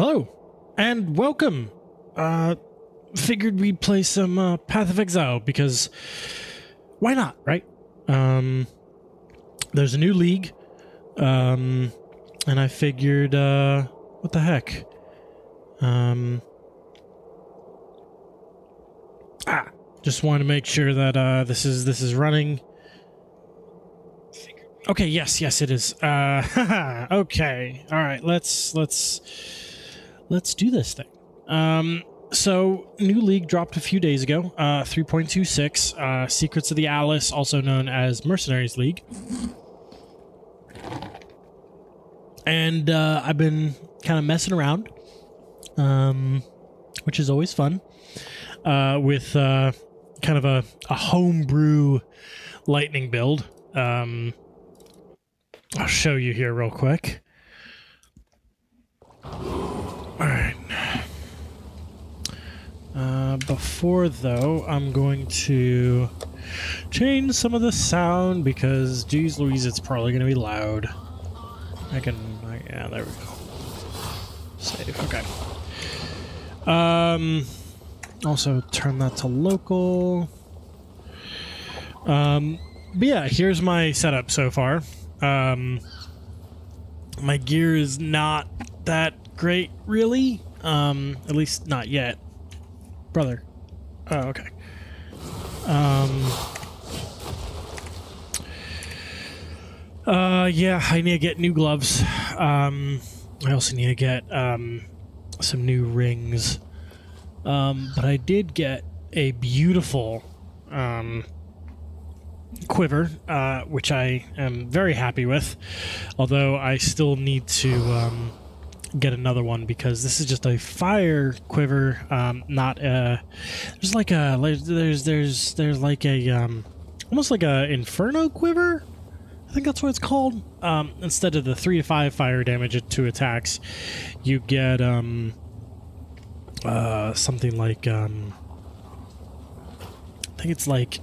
Hello, and welcome. Figured we'd play some Path of Exile, because why not, right? There's a new league, and I figured, what the heck? Just wanted to make sure that this is running. Okay, yes, it is. Okay, all right, let's do this thing. So new league dropped a few days ago, 3.26, Secrets of the Alice, also known as Mercenaries League. And I've been kind of messing around, which is always fun, with kind of a homebrew lightning build. I'll show you here real quick. Alright. Before, though, I'm going to change some of the sound because, geez Louise, it's probably going to be loud. Yeah, there we go. Save, okay. Also turn that to local. But yeah, here's my setup so far. My gear is not that great, really. At least not yet. Brother. Oh, okay. Yeah, I need to get new gloves. I also need to get, some new rings. But I did get a beautiful, quiver, which I am very happy with, although I still need to get another one because this is just a fire quiver, not there's like a almost like a inferno quiver, I think that's what it's called. Instead of the 3 to 5 fire damage to attacks, you get something like I think it's like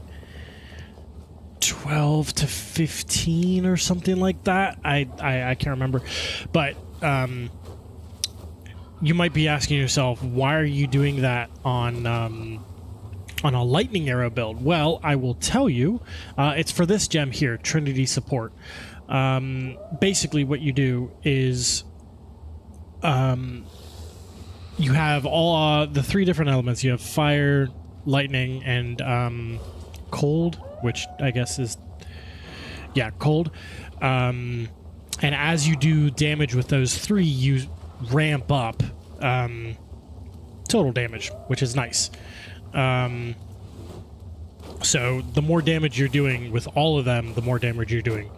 12 to 15 or something like that. I can't remember, but you might be asking yourself, why are you doing that on a lightning arrow build? Well, I will tell you. It's for this gem here, Trinity Support. Basically what you do is you have all the 3 different elements. You have fire, lightning, and cold, which I guess is, yeah, cold. And as you do damage with those 3, you ramp up total damage, which is nice. So the more damage you're doing with all of them, the more damage you're doing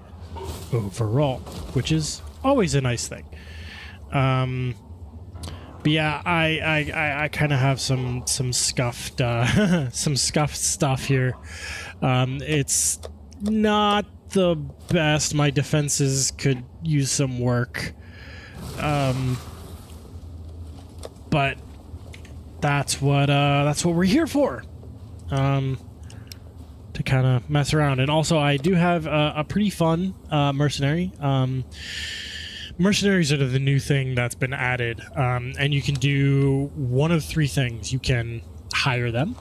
overall, which is always a nice thing. But yeah, I kind of have some scuffed some scuffed stuff here. It's not the best. My defenses could use some work. But that's what we're here for. To kind of mess around. And also I do have a pretty fun mercenary. Mercenaries are the new thing that's been added, and you can do one of 3 things. You can hire them,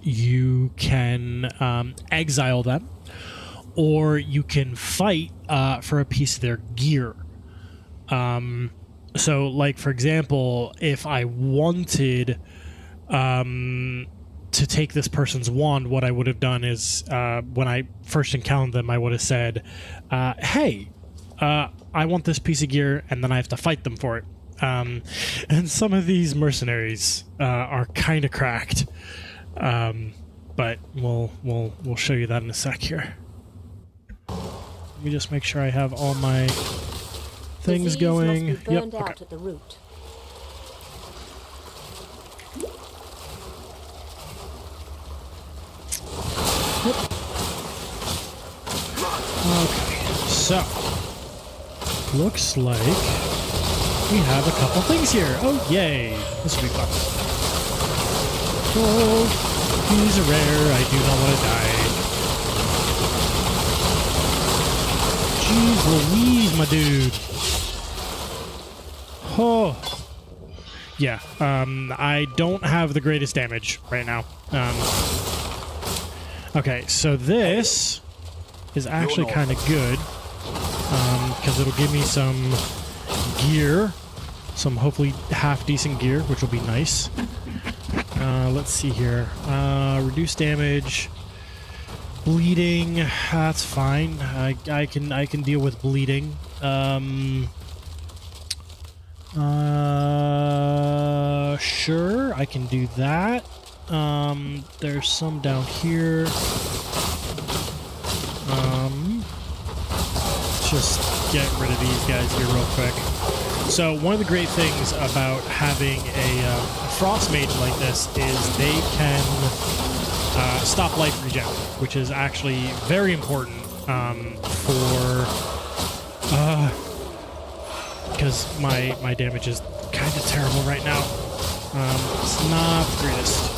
you can exile them, or you can fight for a piece of their gear. So, like, for example, if I wanted to take this person's wand, what I would have done is, when I first encountered them, I would have said, hey, I want this piece of gear, and then I have to fight them for it. And some of these mercenaries are kind of cracked, but we'll show you that in a sec here. Let me just make sure I have all my things going. Must be burned yep. out Okay. at the root. Okay, so looks like we have a couple things here. Oh, yay! This will be fun. Oh, these are rare. I do not want to die. Jeez Louise, my dude. Oh. Yeah, I don't have the greatest damage right now. Okay, so this is actually kind of good, because it'll give me some gear, some hopefully half-decent gear, which will be nice. Let's see here. Reduce damage, bleeding. That's fine. I can deal with bleeding. Sure, I can do that. There's some down here. Just get rid of these guys here real quick. So one of the great things about having a frost maiden like this is they can stop life regen, which is actually very important because my damage is kind of terrible right now. It's not the greatest.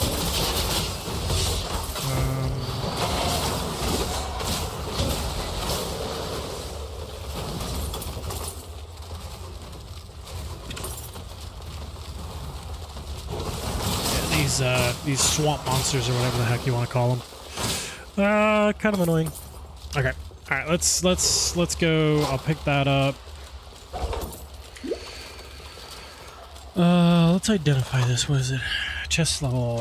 These swamp monsters or whatever the heck you want to call them. Kind of annoying. Okay. All right. Let's go. I'll pick that up. Let's identify this. What is it? Chest level.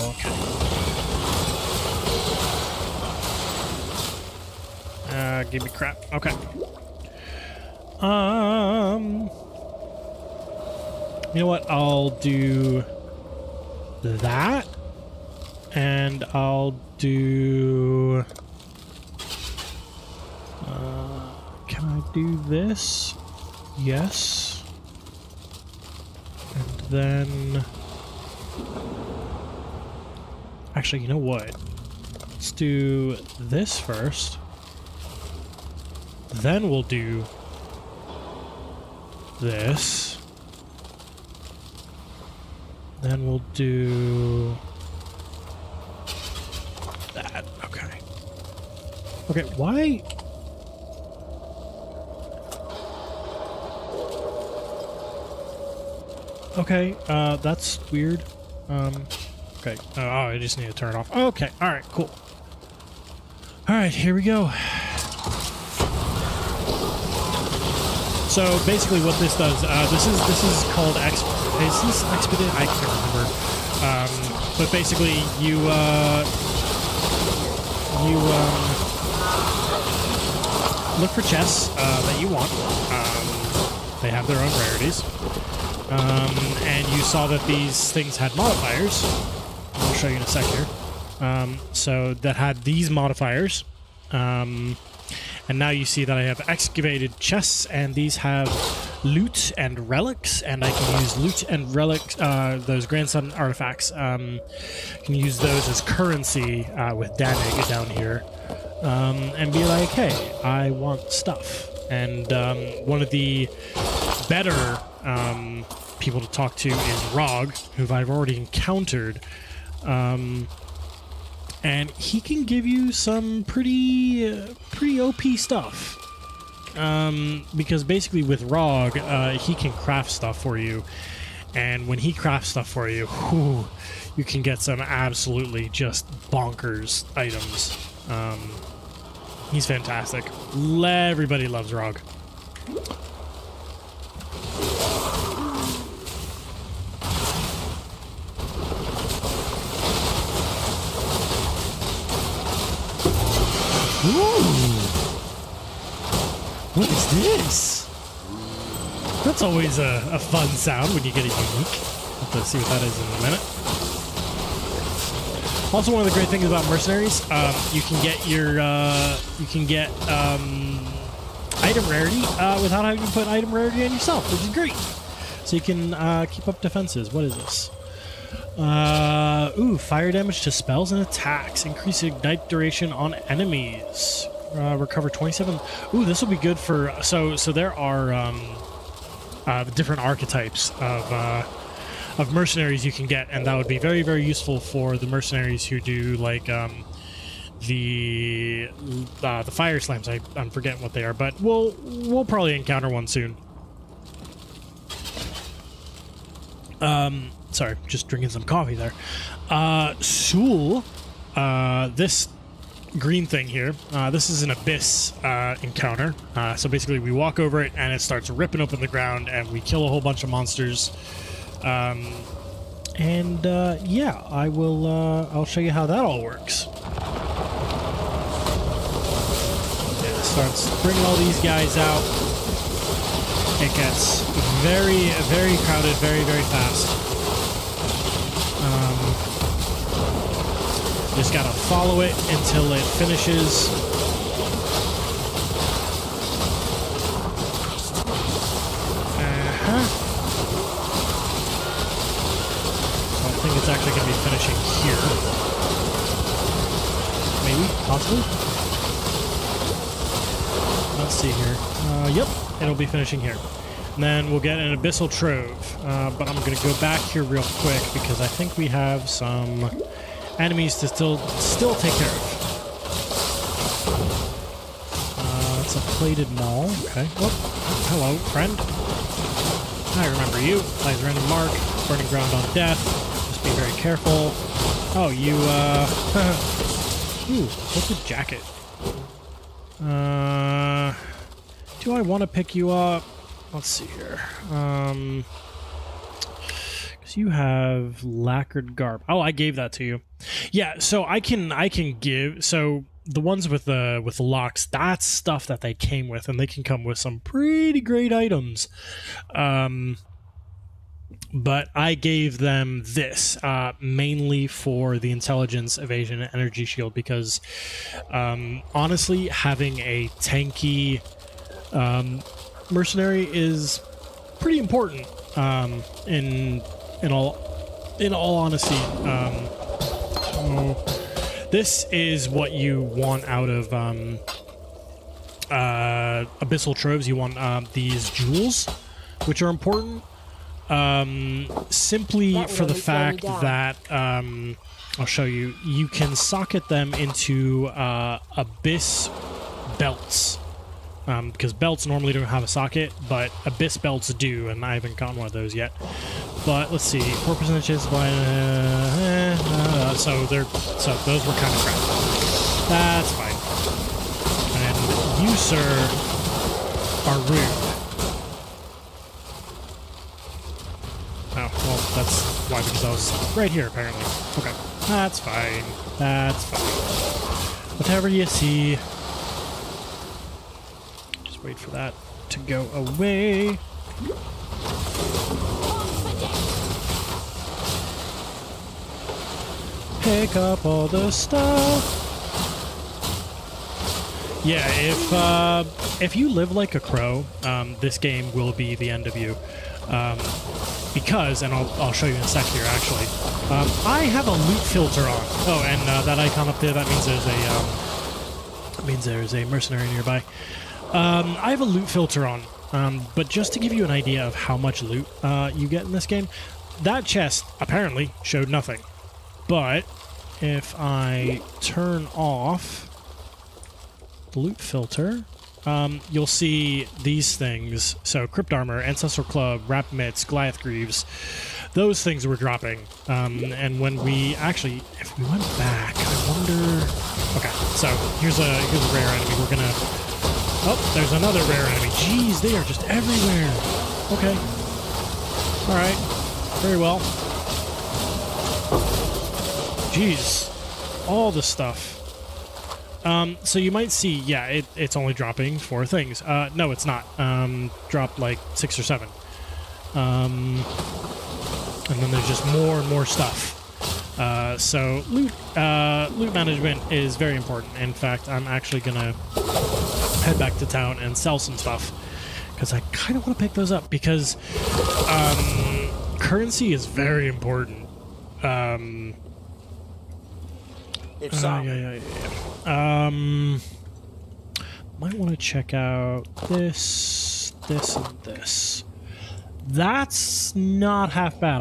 Okay. Give me crap. Okay. You know what? I'll do that, and I'll do. Can I do this? Yes. And then, actually, you know what? Let's do this first. Then we'll do this. Then we'll do that. Okay. Okay, why? Okay, that's weird. Okay. Oh, I just need to turn it off. Okay, alright, cool. Alright, here we go. So basically what this does, this is called is this expedite? I can't remember. But basically you look for chests that you want. They have their own rarities. And you saw that these things had modifiers. I'll show you in a sec here. So that had these modifiers. And now you see that I have excavated chests, and these have loot and relics, and I can use loot and relics, those grandson artifacts. Can use those as currency with Danig down here, and be like, hey, I want stuff. And one of the better people to talk to is Rog, who I've already encountered. And he can give you some pretty OP stuff. Because basically with Rog, he can craft stuff for you. And when he crafts stuff for you, whew, you can get some absolutely just bonkers items. He's fantastic. Everybody loves Rog. Ooh! What is this? That's always a fun sound when you get a unique. We'll see what that is in a minute. Also, one of the great things about mercenaries, you can get your item rarity without having to put item rarity on yourself, which is great. So you can keep up defenses. What is this? Fire damage to spells and attacks. Increase ignite duration on enemies. Recover 27. Ooh, this will be good for... So there are different archetypes of mercenaries you can get, and that would be very, very useful for the mercenaries who do, like, the fire slams. I'm forgetting what they are, but we'll probably encounter one soon. Sorry, just drinking some coffee there. Sul, this green thing here, this is an abyss encounter. So basically we walk over it and it starts ripping open the ground and we kill a whole bunch of monsters. Yeah, I'll show you how that all works. Yeah, starts bringing all these guys out. It gets very, very crowded, very, very fast. Just gotta follow it until it finishes. I think it's actually gonna be finishing here. Maybe, possibly. Let's see here. Yep, it'll be finishing here. And then we'll get an Abyssal Trove. But I'm gonna go back here real quick because I think we have some enemies to still take care of. It's a plated mall. Okay. Whoop. Hello, friend. I remember you. Plays random mark. Burning ground on death. Just be very careful. Oh, you, Ooh, what's a jacket? Do I want to pick you up? Let's see here. Because you have lacquered garb. Oh, I gave that to you. Yeah, so I can give. So the ones with the locks, that's stuff that they came with, and they can come with some pretty great items. But I gave them this mainly for the intelligence, evasion, and energy shield because honestly, having a tanky mercenary is pretty important. In all honesty, this is what you want out of abyssal troves. You want these jewels, which are important. Simply for the fact that I'll show you. You can socket them into abyss belts. Because belts normally don't have a socket, but abyss belts do, and I haven't gotten one of those yet. But let's see, 4% chance of so those were kind of crap. That's fine. And you, sir, are rude. Oh, well, that's why, because I was right here, apparently. Okay, that's fine. That's fine. Whatever you see. Wait for that to go away. Pick up all the stuff. Yeah, if you live like a crow, this game will be the end of you. Because, and I'll show you in a sec here, actually. I have a loot filter on. Oh, and that icon up there, that means there's a mercenary nearby. I have a loot filter on, but just to give you an idea of how much loot you get in this game, that chest apparently showed nothing. But if I turn off the loot filter, you'll see these things. So Crypt Armor, Ancestral Club, Wrap Mitts, Goliath Greaves, those things were dropping. And when we actually, if we went back, I wonder... Okay, so here's a rare enemy. We're gonna... Oh, there's another rare enemy. Jeez, they are just everywhere. Okay. Alright. Very well. Jeez. All the stuff. So you might see, yeah, it's only dropping 4 things. No, it's not. Dropped like 6 or 7. And then there's just more and more stuff. So loot management is very important. In fact, I'm actually gonna head back to town and sell some stuff because I kind of want to pick those up because currency is very important. Might want to check out this, and this. That's not half bad.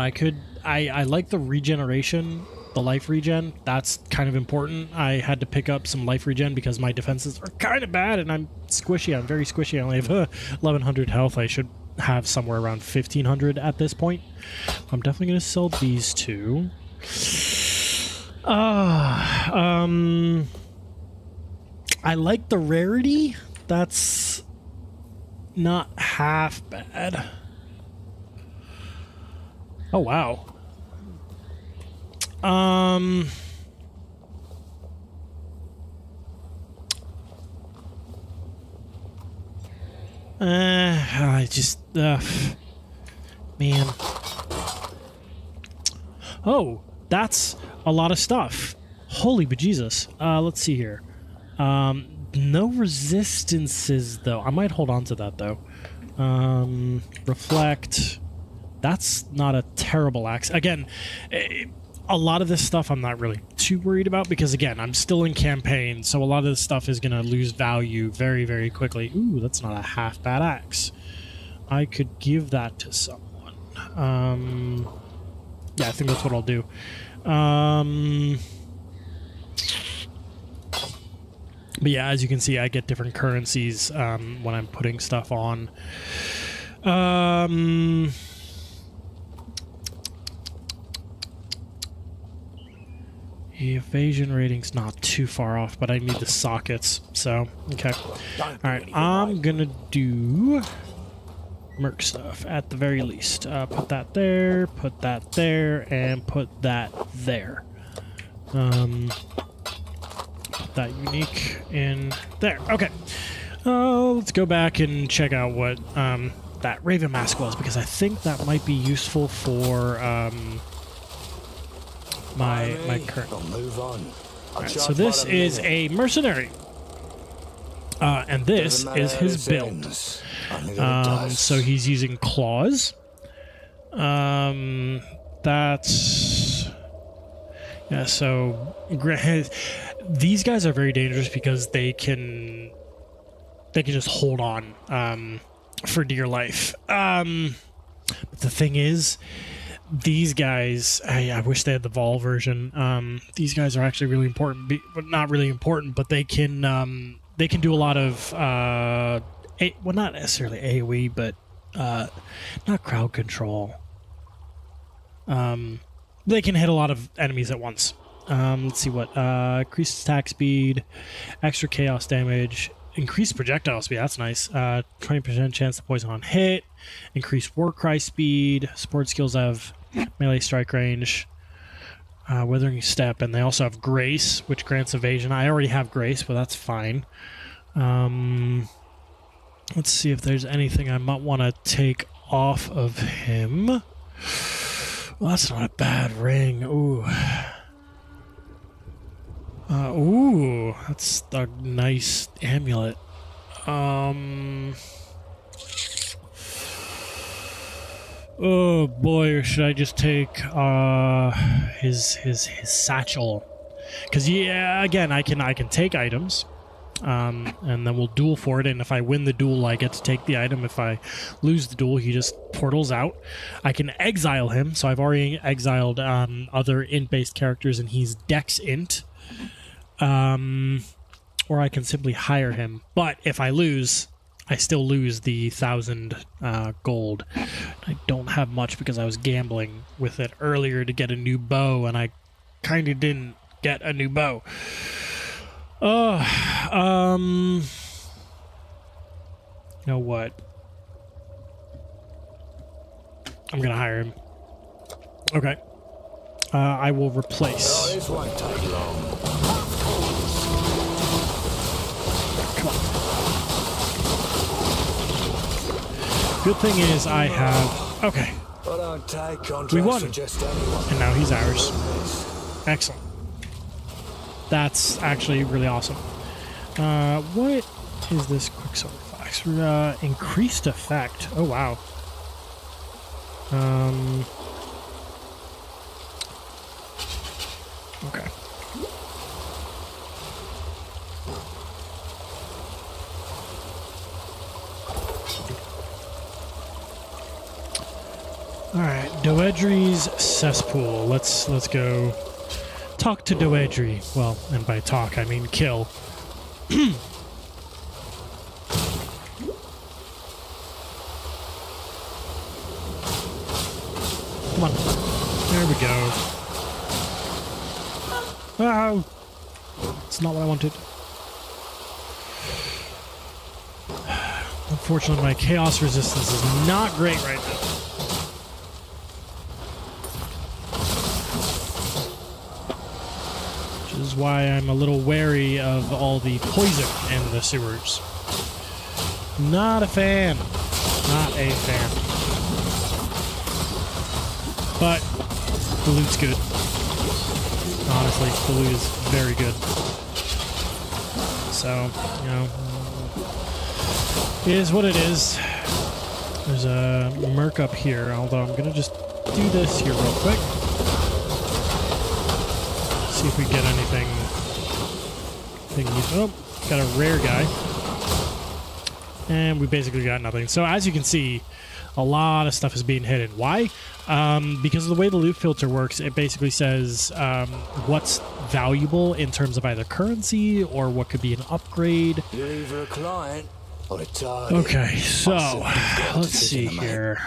I like the regeneration, the life regen. That's kind of important. I had to pick up some life regen because my defenses are kind of bad and I'm squishy. I'm very squishy. I only have 1100 health. I should have somewhere around 1,500 at this point. I'm definitely going to sell these two. I like the rarity. That's not half bad. Oh, wow. I just, man. Oh, that's a lot of stuff. Holy bejesus. Let's see here. No resistances, though. I might hold on to that, though. Reflect. That's not a terrible axe. Again, a lot of this stuff I'm not really too worried about because, again, I'm still in campaign, so a lot of this stuff is going to lose value very, very quickly. Ooh, that's not a half bad axe. I could give that to someone. Yeah, I think that's what I'll do. But yeah, as you can see, I get different currencies when I'm putting stuff on. The evasion rating's not too far off, but I need the sockets, so, okay. Alright, I'm gonna do merc stuff at the very least. Put that there, and put that there. Put that unique in there. Okay. Let's go back and check out what that Raven Mask was, because I think that might be useful for my current. Right, so this is a mercenary, and this is his build. So he's using claws. That's yeah. So these guys are very dangerous because they can just hold on for dear life. But the thing is, these guys, I wish they had the Vol version. These guys are actually really important, but not really important. But they can do a lot of well, not necessarily AoE, but not crowd control. They can hit a lot of enemies at once. Let's see what increased attack speed, extra chaos damage, increased projectile speed. That's nice. 20% chance to poison on hit. Increased war cry speed. Support skills have melee strike range, withering step, and they also have grace, which grants evasion. I already have grace, but that's fine. Let's see if there's anything I might want to take off of him. Well, that's not a bad ring. Ooh. Ooh, that's a nice amulet. Oh boy, or should I just take his satchel? Because yeah, again, I can take items, and then we'll duel for it. And if I win the duel, I get to take the item. If I lose the duel, he just portals out. I can exile him, so I've already exiled other int-based characters, and he's Dex int. Or I can simply hire him. But if I lose, I still lose the 1,000 gold. I don't have much because I was gambling with it earlier to get a new bow, and I kind of didn't get a new bow. You know what? I'm gonna hire him. Okay. I will replace. Oh, this won't take long. Come on. Good thing is I have... Okay. We won. And now he's ours. Excellent. That's actually really awesome. What is this Quicksilver Fox? Increased effect. Oh, wow. Okay. All right, Doedri's cesspool. Let's go talk to Doedri. Well, and by talk I mean kill. Come on. There we go. Oh! It's not what I wanted. Unfortunately, my chaos resistance is not great right now. Which is why I'm a little wary of all the poison in the sewers. Not a fan. Not a fan. But the loot's good. Honestly, the loot is very good. So, you know, it is what it is. There's a merc up here, although I'm gonna just do this here real quick. See if we get anything. Oh, got a rare guy. And we basically got nothing. So as you can see, a lot of stuff is being hidden. Why? Because of the way the loot filter works, it basically says what's valuable in terms of either currency or what could be an upgrade. You're either a client or a target. Okay, so let's see here.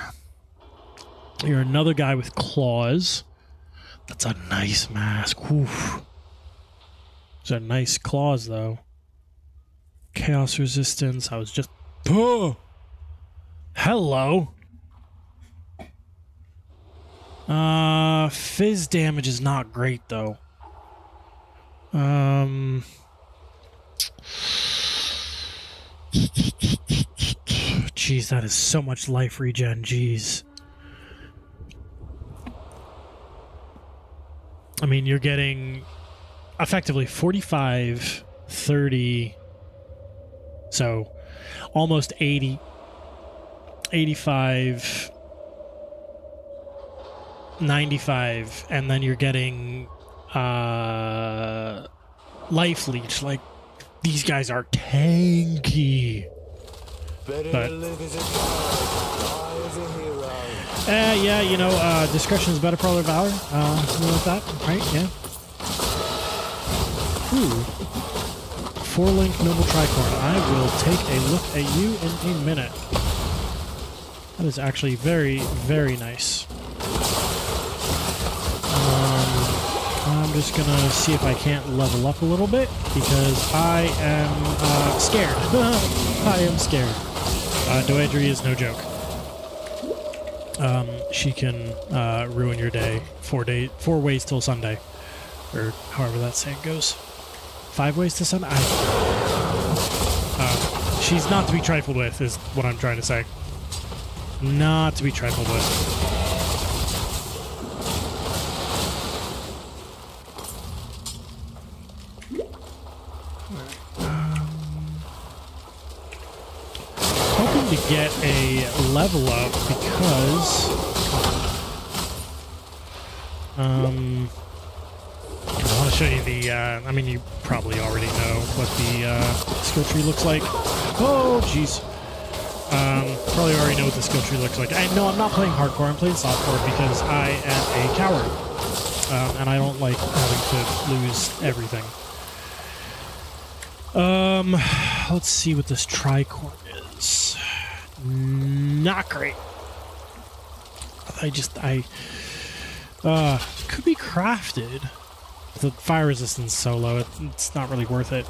You're another guy with claws. That's a nice mask. Oof. Those are nice claws, though. Chaos resistance. I was just... Oh! Hello. Fizz damage is not great, though. Jeez, that is so much life regen. Jeez. I mean, you're getting effectively 45, 30, so almost 80, 85, 95, and then you're getting life leech. Like, these guys are tanky. But live as a coward, die as a hero. Yeah, you know, discretion is better for all valor. Something like that, right? Yeah. Ooh. 4-link noble tricorn. I will take a look at you in a minute. That is actually very, very nice. I'm just gonna see if I can't level up a little bit because I am scared. I am scared. Doedry is no joke. She can ruin your day. 4 ways till Sunday, or however that saying goes. 5 ways to Sunday. She's not to be trifled with, is what I'm trying to say. Not to be trifled with. Hoping to get a level up because I want to show you the I mean, you probably already know what the skill tree looks like. Oh jeez. Probably already know what the skill tree looks like. No, I'm not playing hardcore, I'm playing softcore because I am a coward, and I don't like having to lose everything. Let's see what this tricorn is. Not great. Could be crafted. The fire resistance is so low, it's not really worth it.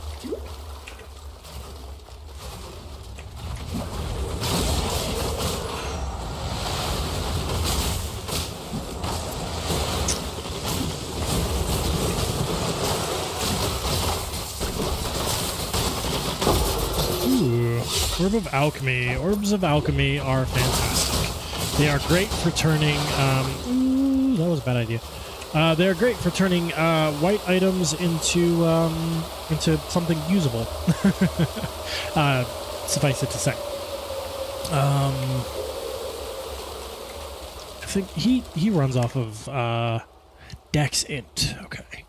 Orb of Alchemy. Orbs of Alchemy are fantastic. They are great for turning... ooh, that was a bad idea. They are great for turning white items into something usable. Suffice it to say. I think he runs off of Dex Int. Okay.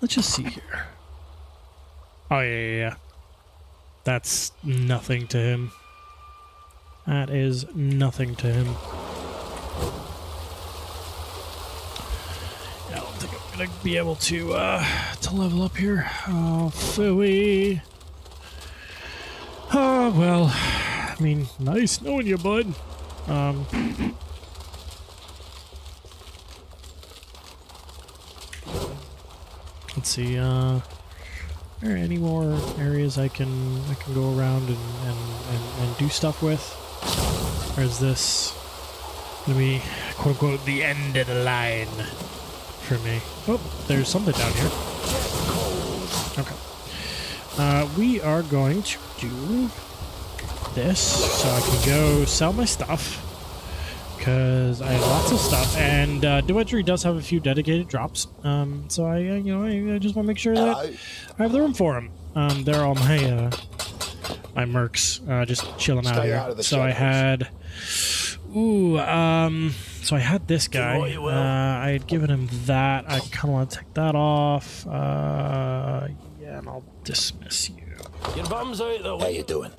Let's just see here. Oh, yeah. That's nothing to him. That is nothing to him. Yeah, I don't think I'm gonna be able to level up here. Oh, phooey. Oh, well. I mean, nice knowing you, bud. Let's see. Are there any more areas I can go around and do stuff with? Or is this gonna be quote unquote the end of the line for me? Oh, there's something down here. Okay. We are going to do this so I can go sell my stuff. Because I have lots of stuff, and Duetry does have a few dedicated drops. So I just want to make sure that I have the room for them. They're all my my mercs, just chilling out here. So I had, so I had this guy. I had given him that. I kind of want to take that off. Yeah, and I'll dismiss you. Your bum's out though. How you doing?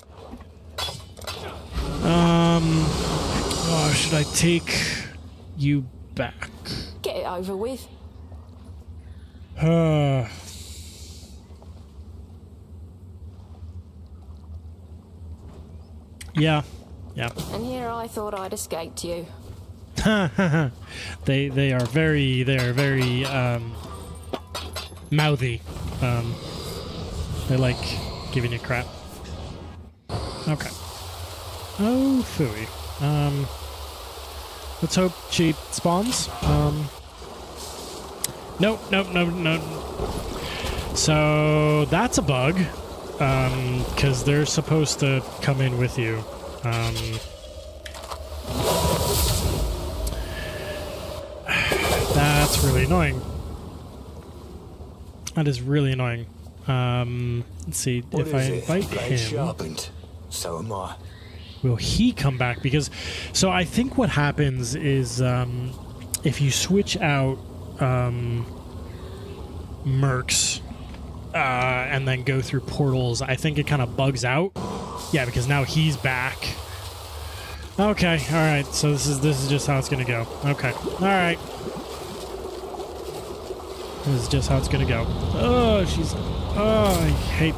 Oh, should I take you back? Get it over with. Yeah. And here I thought I'd escaped you. They are very mouthy. They like giving you crap. Okay. Oh, phooey. Let's hope she spawns. Nope. So that's a bug. Because they're supposed to come in with you. That's really annoying. That is really annoying. Let's see if I invite him. Sharpened. So am I. Will he come back? Because, so I think what happens is if you switch out mercs and then go through portals, I think it kind of bugs out. Yeah, because now he's back. Okay, all right. So this is just how it's gonna go. Okay, all right. This is just how it's gonna go. Oh, I hate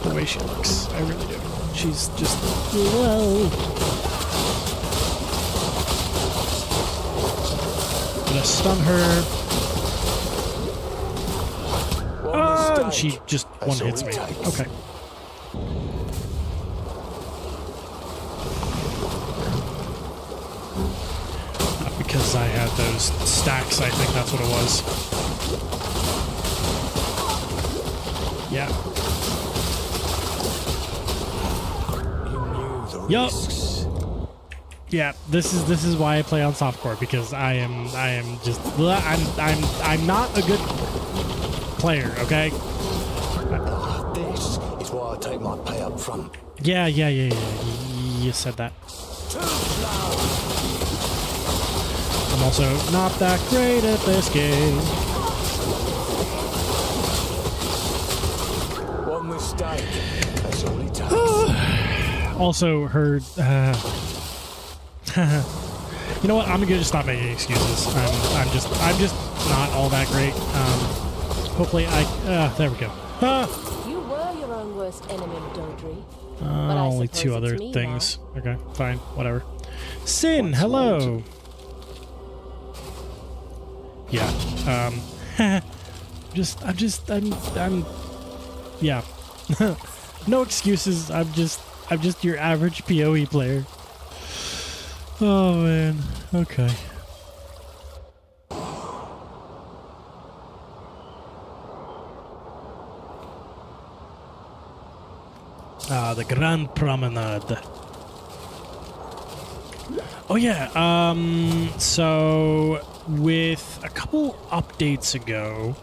the way she looks. I really do. She's just, whoa. Gonna stun her. Oh, and she just one hits me. Okay. Because I had those stacks, I think that's what it was. Yeah. Yup. Yeah, this is why I play on softcore, because I am just I'm not a good player, okay? This is why I take my pay up front. Yeah. You said that. I'm also not that great at this game. One mistake. That's all it takes. Also heard. You know what? I'm gonna just stop making excuses. I'm just not all that great. Hopefully there we go. You were your own worst enemy, Dodri. Only two other things. Now. Okay, fine, whatever. Sin, hello. Yeah. I'm yeah. No excuses. I'm just your average PoE player. Oh man. Okay. The Grand Promenade. Oh yeah. So with a couple updates ago,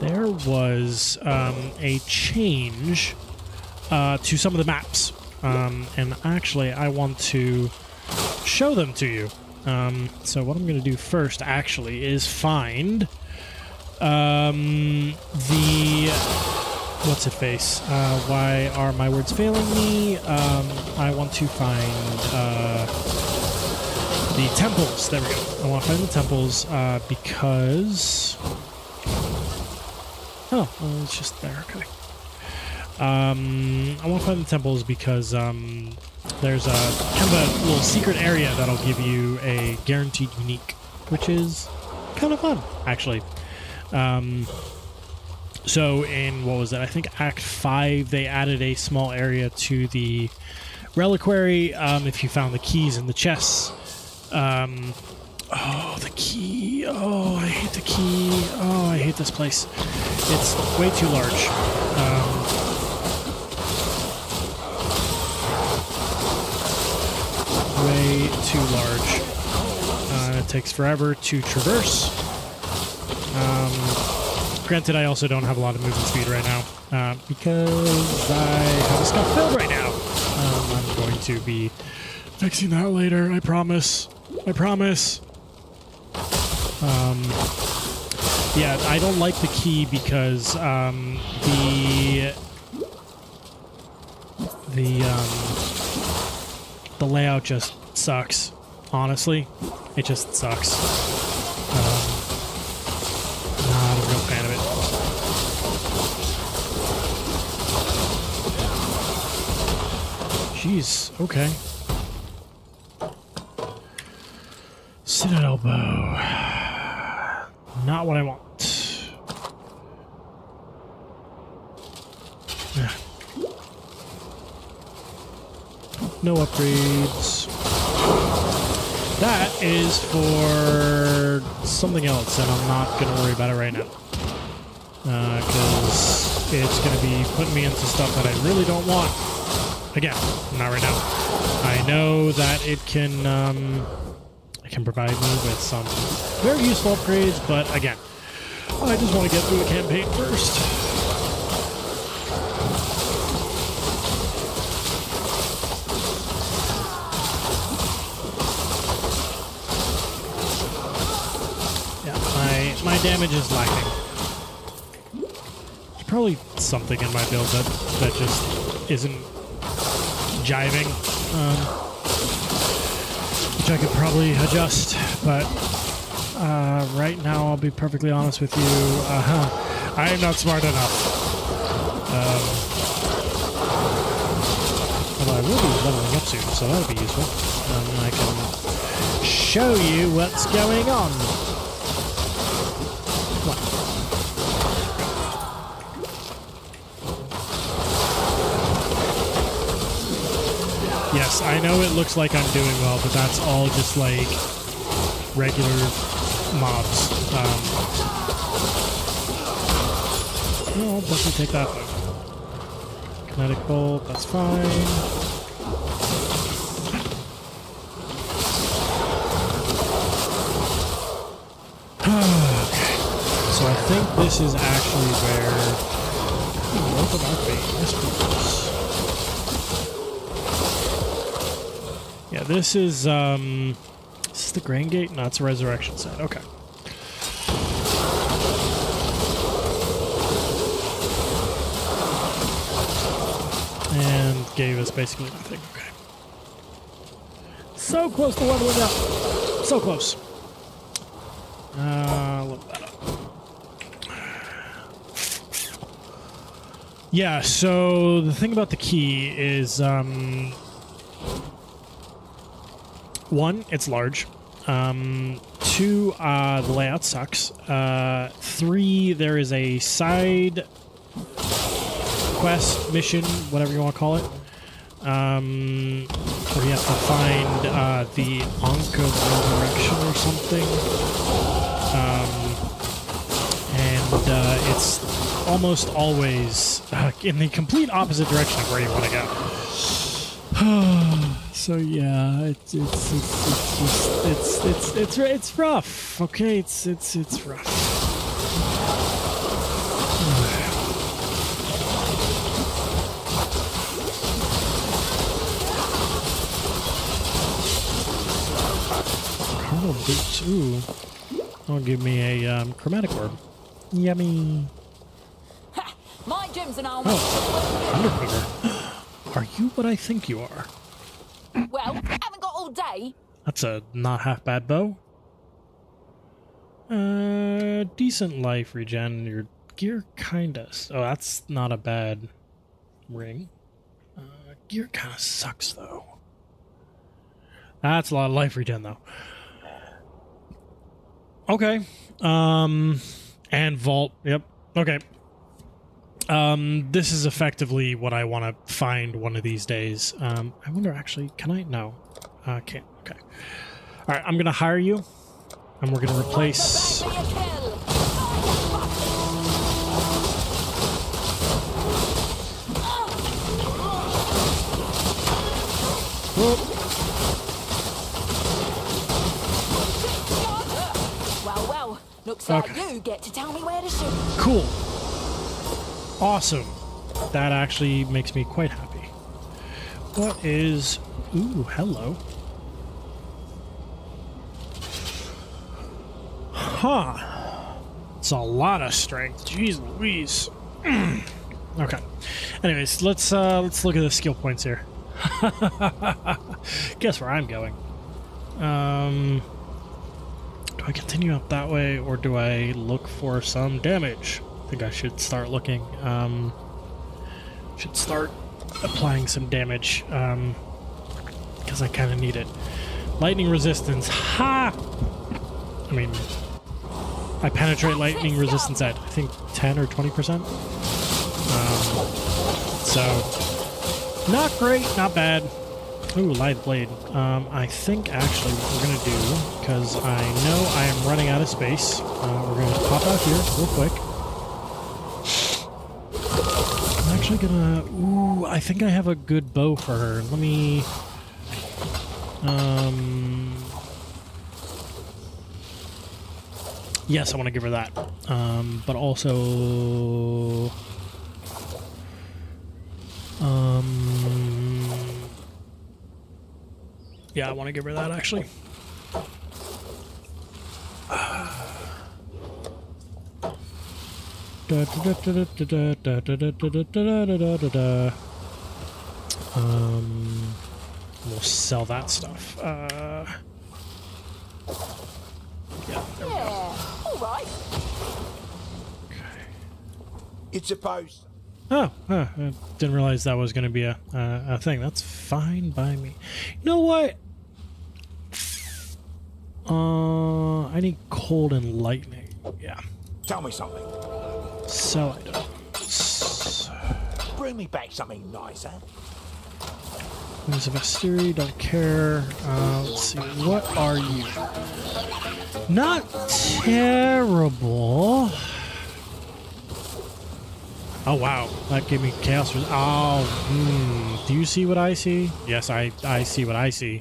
there was a change to some of the maps, and actually I want to show them to you. So what I'm going to do first actually is find the what's it face? Why are my words failing me? I want to find the temples. There we go. I want to find the temples because it's just there. Okay. I want to find the temples because there's a kind of a little secret area that'll give you a guaranteed unique, which is kind of fun, actually. So in, what was it? I think Act 5, they added a small area to the reliquary. If you found the keys in the chests. Oh, the key. Oh, I hate the key. Oh, I hate this place. It's way too large. Way too large. It takes forever to traverse. Granted, I also don't have a lot of movement speed right now because I have a scuff build right now. I'm going to be fixing that later. I promise. I promise. Yeah, I don't like the key because the layout just sucks. Honestly, it just sucks. Not a real fan of it. Jeez. Okay. Citadel bow. Not what I want. Yeah. No upgrades. That is for something else, and I'm not going to worry about it right now. Because it's going to be putting me into stuff that I really don't want. Again, not right now. I know that it can provide me with some very useful upgrades, but again, I just want to get through the campaign first. Yeah, my damage is lacking. There's probably something in my build that just isn't jiving. Which I could probably adjust, but right now, I'll be perfectly honest with you, I am not smart enough. Although I will be leveling up soon, so that'll be useful. I can show you what's going on. Come on. Yes, I know it looks like I'm doing well, but that's all just like regular mobs. I'll definitely take that one. Kinetic bolt, that's fine. Okay, so I think this is actually where. Welcome our fate. Yes, please. Yeah, this is the Grain Gate? No, it's a resurrection site. Okay. And gave us basically nothing. Okay. So close to leveling up. So close. Level that up. Yeah, so the thing about the key is, one, it's large. Two, the layout sucks. Three, there is a side quest, mission, whatever you want to call it, where you have to find the Ankh of Resurrection or something. And it's almost always in the complete opposite direction of where you want to go. So yeah, it's rough. Okay, it's rough. Carnal boots. Ooh, that'll give me a chromatic orb. Yummy. Ha! My gems and all. Oh, Thunderquiver. Are you what I think you are? Well, haven't got all day. That's a not half bad bow. Decent life regen. Your gear kinda. Oh, that's not a bad ring. Gear kinda sucks though. That's a lot of life regen though. Okay. And vault. Yep. Okay. This is effectively what I want to find one of these days. I wonder, actually, can I? No. Can't. Okay. All right, I'm going to hire you, and we're going to replace... Whoop. Well, looks like you get to tell me where to shoot. Cool. Awesome. That actually makes me quite happy. What is... Ooh, hello. Huh. It's a lot of strength. Jeez Louise. Okay. Anyways, let's look at the skill points here. Guess where I'm going. Do I continue up that way, or do I look for some damage? I think I should start looking. Should start applying some damage, because I kind of need it. Lightning resistance. Ha! I mean, I penetrate lightning resistance at, I think, 10 or 20%. So, not great, not bad. Ooh, light blade. I think actually what we're going to do, because I know I am running out of space, we're going to pop out here real quick. I'm actually going to... Ooh, I think I have a good bow for her. Let me... Yes, I want to give her that. But also... Yeah, I want to give her that, actually. We'll sell that stuff. Yeah, there we go. All right. Okay. It's supposed. Oh, I didn't realize that was going to be a thing. That's fine by me. You know what? I need cold and lightning. Yeah. Tell me something. Sell items. Bring me back something nice, huh? There's a Vestiri, don't care. Let's see, what are you? Not terrible. Oh wow, that gave me chaos. Oh, do you see what I see? Yes, I see what I see.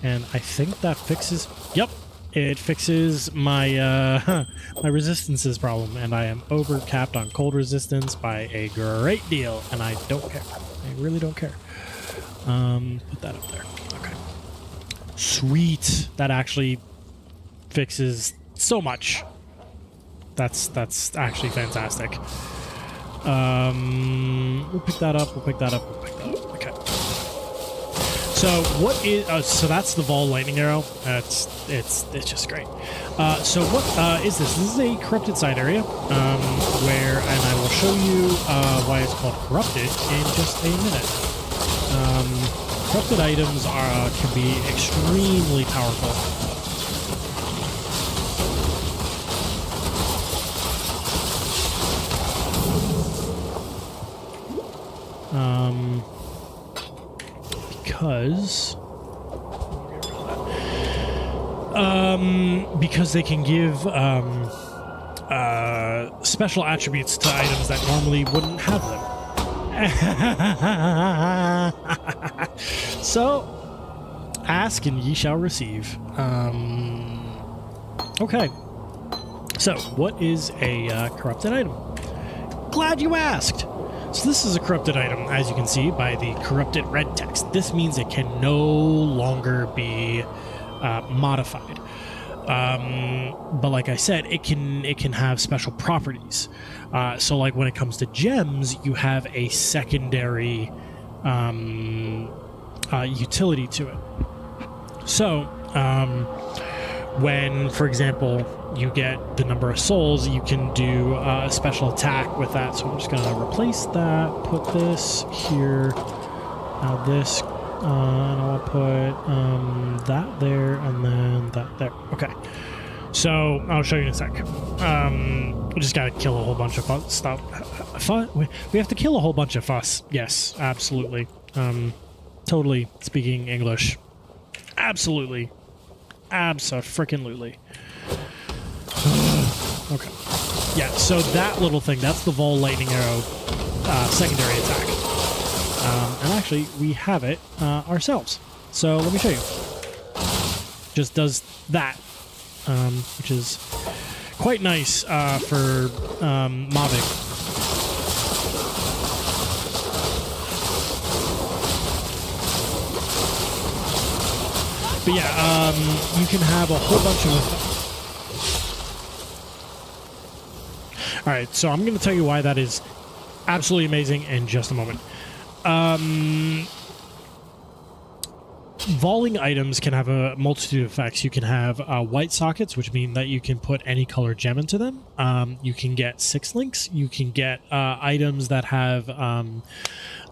And I think that fixes... Yep, it fixes my my resistances problem, and I am over capped on cold resistance by a great deal, and I don't care. I really don't care. Put that up there. Okay. Sweet. That actually fixes so much. That's actually fantastic. We'll pick that up. We'll pick that up. We'll pick that up. Okay. So what is? So that's the Vol lightning arrow. It's just great. So what is this? This is a corrupted side area, where, and I will show you why it's called corrupted in just a minute. Corrupted items can be extremely powerful. Because they can give special attributes to items that normally wouldn't have them. So, ask and ye shall receive. Okay. So, what is a corrupted item? Glad you asked. So this is a corrupted item, as you can see by the corrupted red text. This means it can no longer be modified. But like I said, it can have special properties. So like when it comes to gems, you have a secondary utility to it. So when, for example, you get the number of souls, you can do a special attack with that. So I'm just going to replace that, put this here, this, and I'll put that there, and then that there. Okay. So I'll show you in a sec. We just gotta kill a whole bunch of stuff. We have to kill a whole bunch of fuss. Yes, absolutely. Totally speaking English. Absolutely. Abso-freaking-lutely. Okay. Yeah, so that little thing, that's the Vol Lightning Arrow secondary attack. And actually, we have it ourselves. So let me show you. Just does that, which is quite nice for mobbing. But yeah, you can have a whole bunch of... Alright, so I'm going to tell you why that is absolutely amazing in just a moment. Volleying items can have a multitude of effects. You can have white sockets, which mean that you can put any color gem into them. You can get 6 links. You can get items that have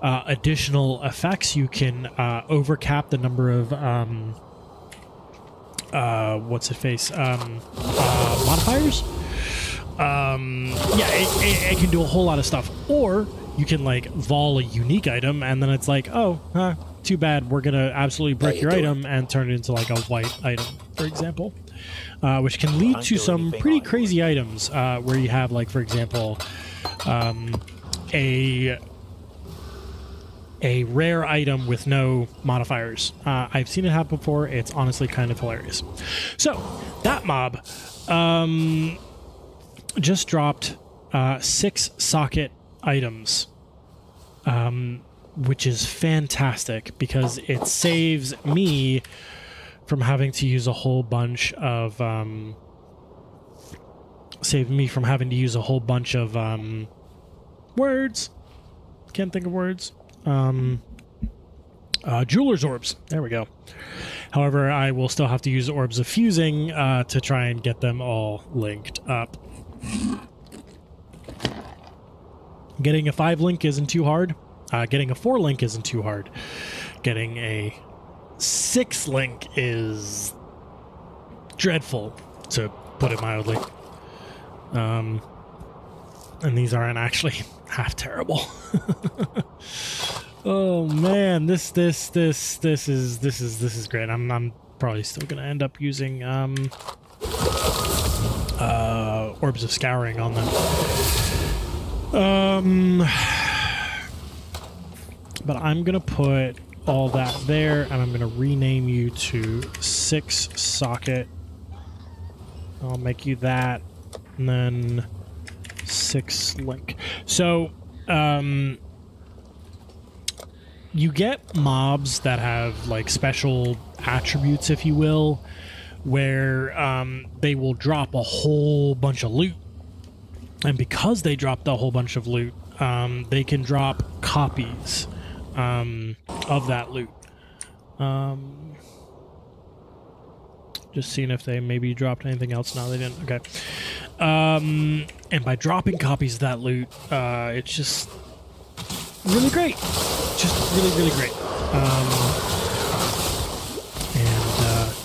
additional effects. You can overcap the number of... modifiers. Yeah, it can do a whole lot of stuff. Or you can like vol a unique item, and then it's like, oh, too bad. We're gonna absolutely break your item and turn it into like a white item, for example, which can lead to some pretty crazy items where you have like, for example, a rare item with no modifiers. I've seen it happen before. It's honestly kind of hilarious. So that mob just dropped 6 socket items, which is fantastic because it saves me from having to use a whole bunch of words. Can't think of words. Jeweler's orbs. There we go. However, I will still have to use orbs of fusing to try and get them all linked up. Getting a 5 link isn't too hard. Getting a 4 link isn't too hard. Getting a 6 link is dreadful, to put it mildly. And these aren't actually half terrible. Oh man, this is great. I'm probably still gonna end up using orbs of scouring on them. But I'm gonna put all that there, and I'm gonna rename you to 6 socket. I'll make you that, and then 6 link. So you get mobs that have like special attributes, if you will, where they will drop a whole bunch of loot. And because they dropped a whole bunch of loot, they can drop copies of that loot. Just seeing if they maybe dropped anything else. No, they didn't. Okay. And by dropping copies of that loot, it's just really great. Just really, really great.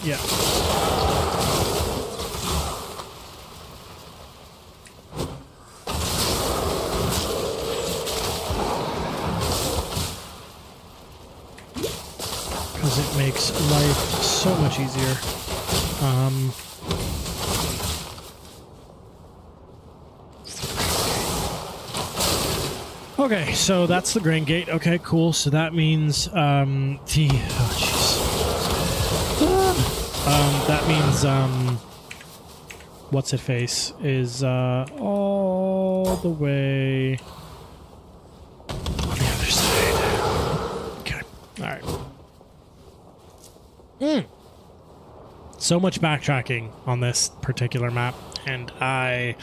Yeah. Because it makes life so much easier. Okay, so that's the grain gate. Okay, cool. So that means that means what's it face is all the way on the other side. Okay, all right. So much backtracking on this particular map, and I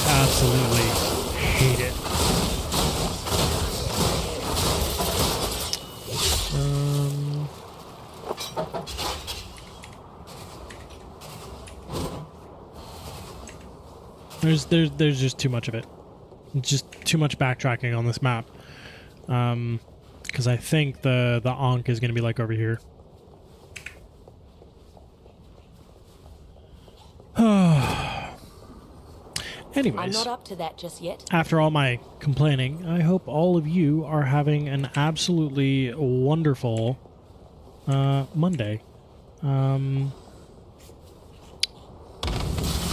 absolutely hate it. There's just too much of it. It's just too much backtracking on this map. Because I think the Ankh is going to be like over here. I'm Anyways, not up to that just yet. after all my complaining, I hope all of you are having an absolutely wonderful Monday.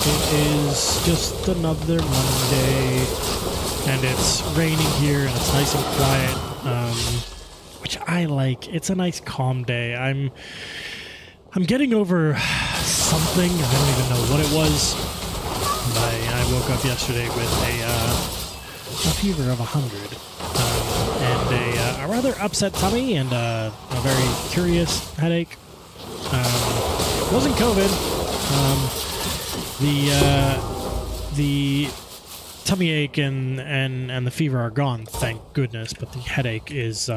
It is just another Monday, and it's raining here, and it's nice and quiet, which I like. It's a nice, calm day. I'm getting over something. I don't even know what it was. I woke up yesterday with a fever of 100, and a rather upset tummy, and a very curious headache. It wasn't COVID. The tummy ache and the fever are gone, thank goodness, but the headache is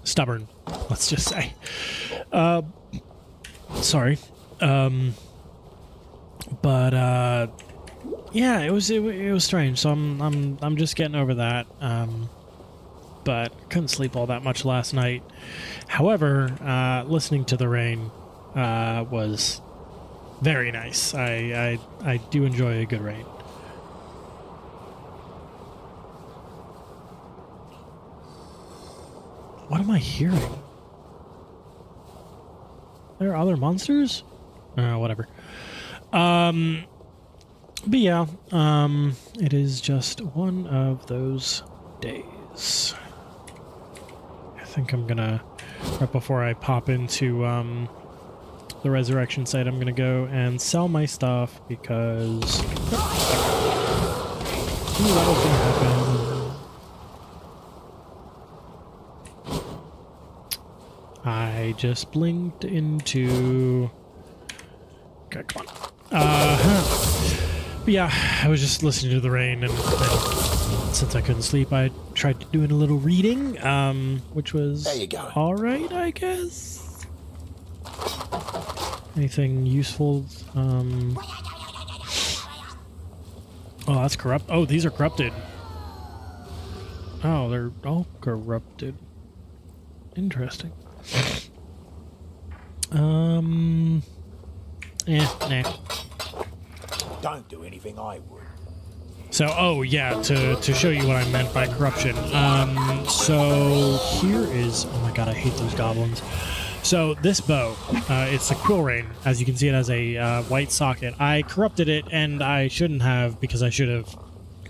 stubborn, let's just say. Sorry. But yeah, it was strange. So I'm just getting over that. But couldn't sleep all that much last night. However, listening to the rain was very nice. I do enjoy a good rain. What am I hearing? There are other monsters? Whatever. But yeah, it is just one of those days. I think I'm gonna, right before I pop into the resurrection site, I'm gonna go and sell my stuff because that was gonna happen. I just blinked into. Okay, come on. But yeah, I was just listening to the rain, and since I couldn't sleep, I tried doing a little reading, which was There you go. all right, I guess. Anything useful? Oh, that's corrupt. Oh, these are corrupted. Oh, they're all corrupted. Interesting. Nah. Don't do anything I would. So, oh yeah, to show you what I meant by corruption. So here is, oh my god, I hate those goblins. So this bow, it's a quill rain. As you can see, it has a white socket. I corrupted it, and I shouldn't have, because I should have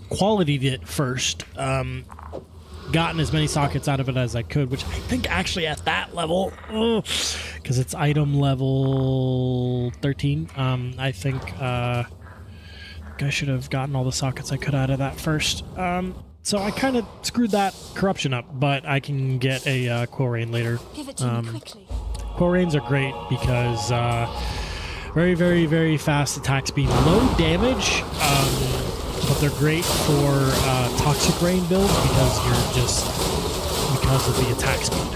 qualitied it first. Gotten as many sockets out of it as I could, which I think actually at that level, because it's item level 13, I think I should have gotten all the sockets I could out of that first. So I kind of screwed that corruption up, but I can get a quill rain later. Give it to me quickly. Quill rains are great because very, very, very fast attack speed, low damage, but they're great for toxic rain builds because because of the attack speed.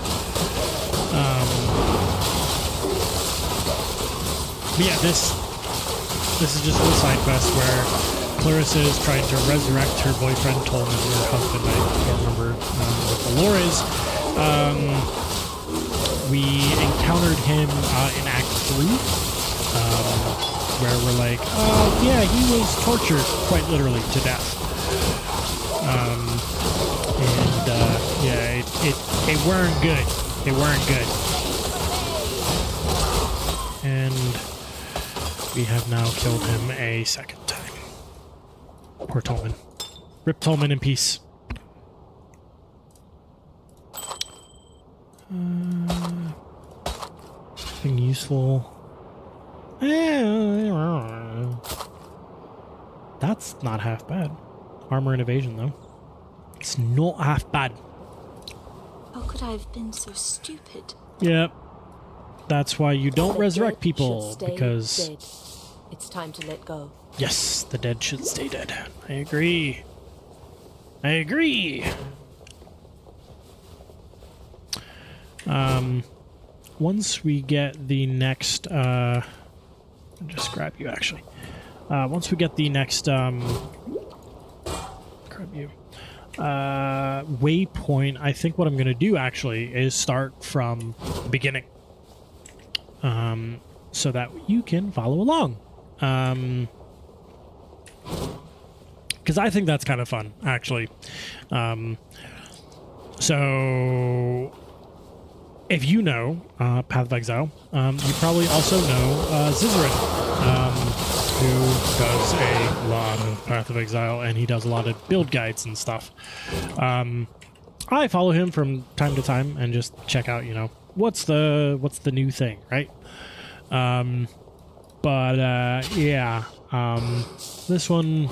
But yeah, this is just a little side quest where Clarissa is trying to resurrect her boyfriend Tolman, or husband, I don't remember what the lore is. We encountered him in Act 3, where we're like, oh yeah, he was tortured quite literally to death. Yeah, it weren't good. It weren't good. And we have now killed him a second time. Poor Tolman. Rip Tolman in peace. Anything useful? That's not half bad. Armor and evasion, though. It's not half bad. How could I have been so stupid? Yep. That's why you don't The resurrect dead people, should stay because... dead. It's time to let go. Yes, the dead should stay dead. I agree. I agree. Once we get the next, I'll just grab you actually. Once we get the next, grab you, waypoint, I think what I'm going to do actually is start from the beginning. So that you can follow along. because I think that's kind of fun, actually. So, if you know Path of Exile, you probably also know Zizarin, who does a lot of Path of Exile, and he does a lot of build guides and stuff. I follow him from time to time and just check out, you know, what's the new thing, right? Yeah, this one's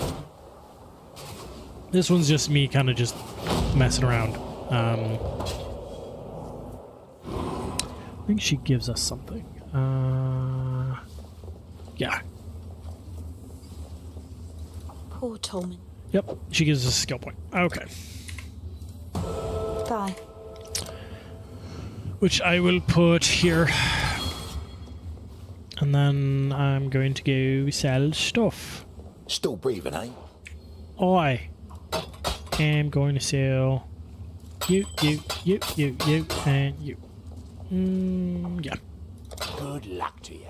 just me kind of just messing around. I think she gives us something. Yeah. Poor Tolman. Yep, she gives us a skill point. Okay. Bye. Which I will put here. And then I'm going to go sell stuff. Still breathing, eh? I am going to sell you, and you. Yeah. Good luck to you.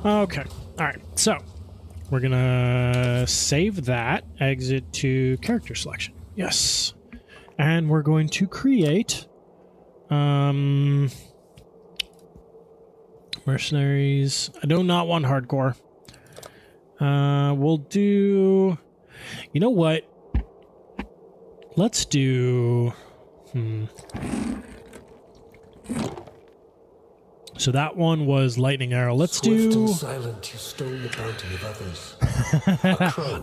Okay. Alright, so we're gonna save that, exit to character selection. Yes. And we're going to create mercenaries. I do not want hardcore. We'll do, you know what? Let's do so that one was lightning arrow. Let's Swift do and silent, you stole the bounty of others.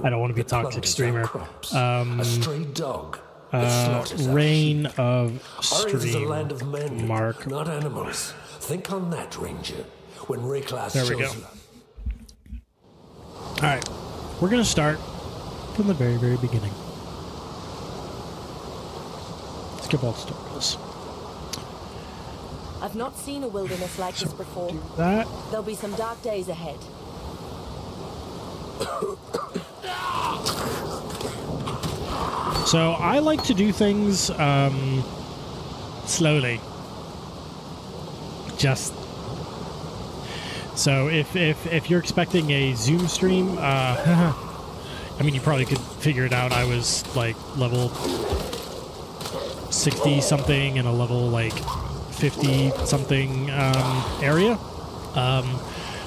I don't want to be a toxic streamer. A stray dog that slaughters our Reign sheep. of Our is a Stream. land of men, Mark. not animals. Think on that, Ranger. When Rayclass There we shows go. Alright. We're gonna start from the very, very beginning. Skip all the tutorials. I've not seen a wilderness like this before. Do that. There'll be some dark days ahead. So I like to do things slowly. Just so if you're expecting a Zoom stream, I mean, you probably could figure it out. I was like level 60 something in a level like 50 something area.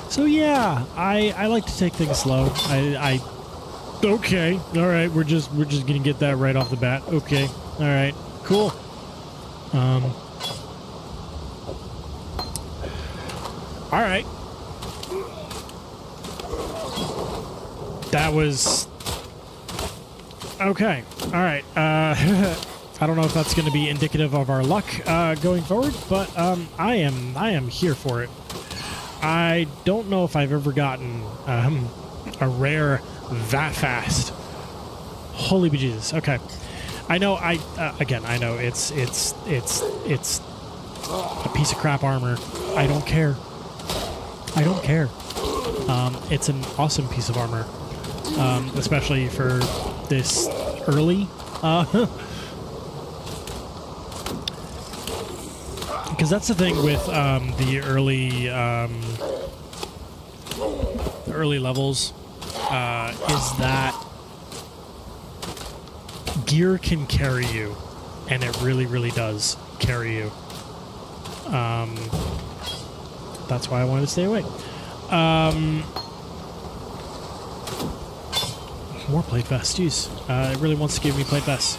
So yeah, I like to take things slow. Okay, all right, we're just gonna get that right off the bat. Okay, all right, cool. All right. That was okay. All right. I don't know if that's going to be indicative of our luck going forward, but I am here for it. I don't know if I've ever gotten a rare that fast. Holy bejesus. Okay. I know. Again, I know it's a piece of crap armor. I don't care. I don't care. It's an awesome piece of armor, especially for this early. Because that's the thing with the early levels is that gear can carry you, and it really, really does carry you. That's why I wanted to stay away. More plate vests. Jeez, it really wants to give me plate vests.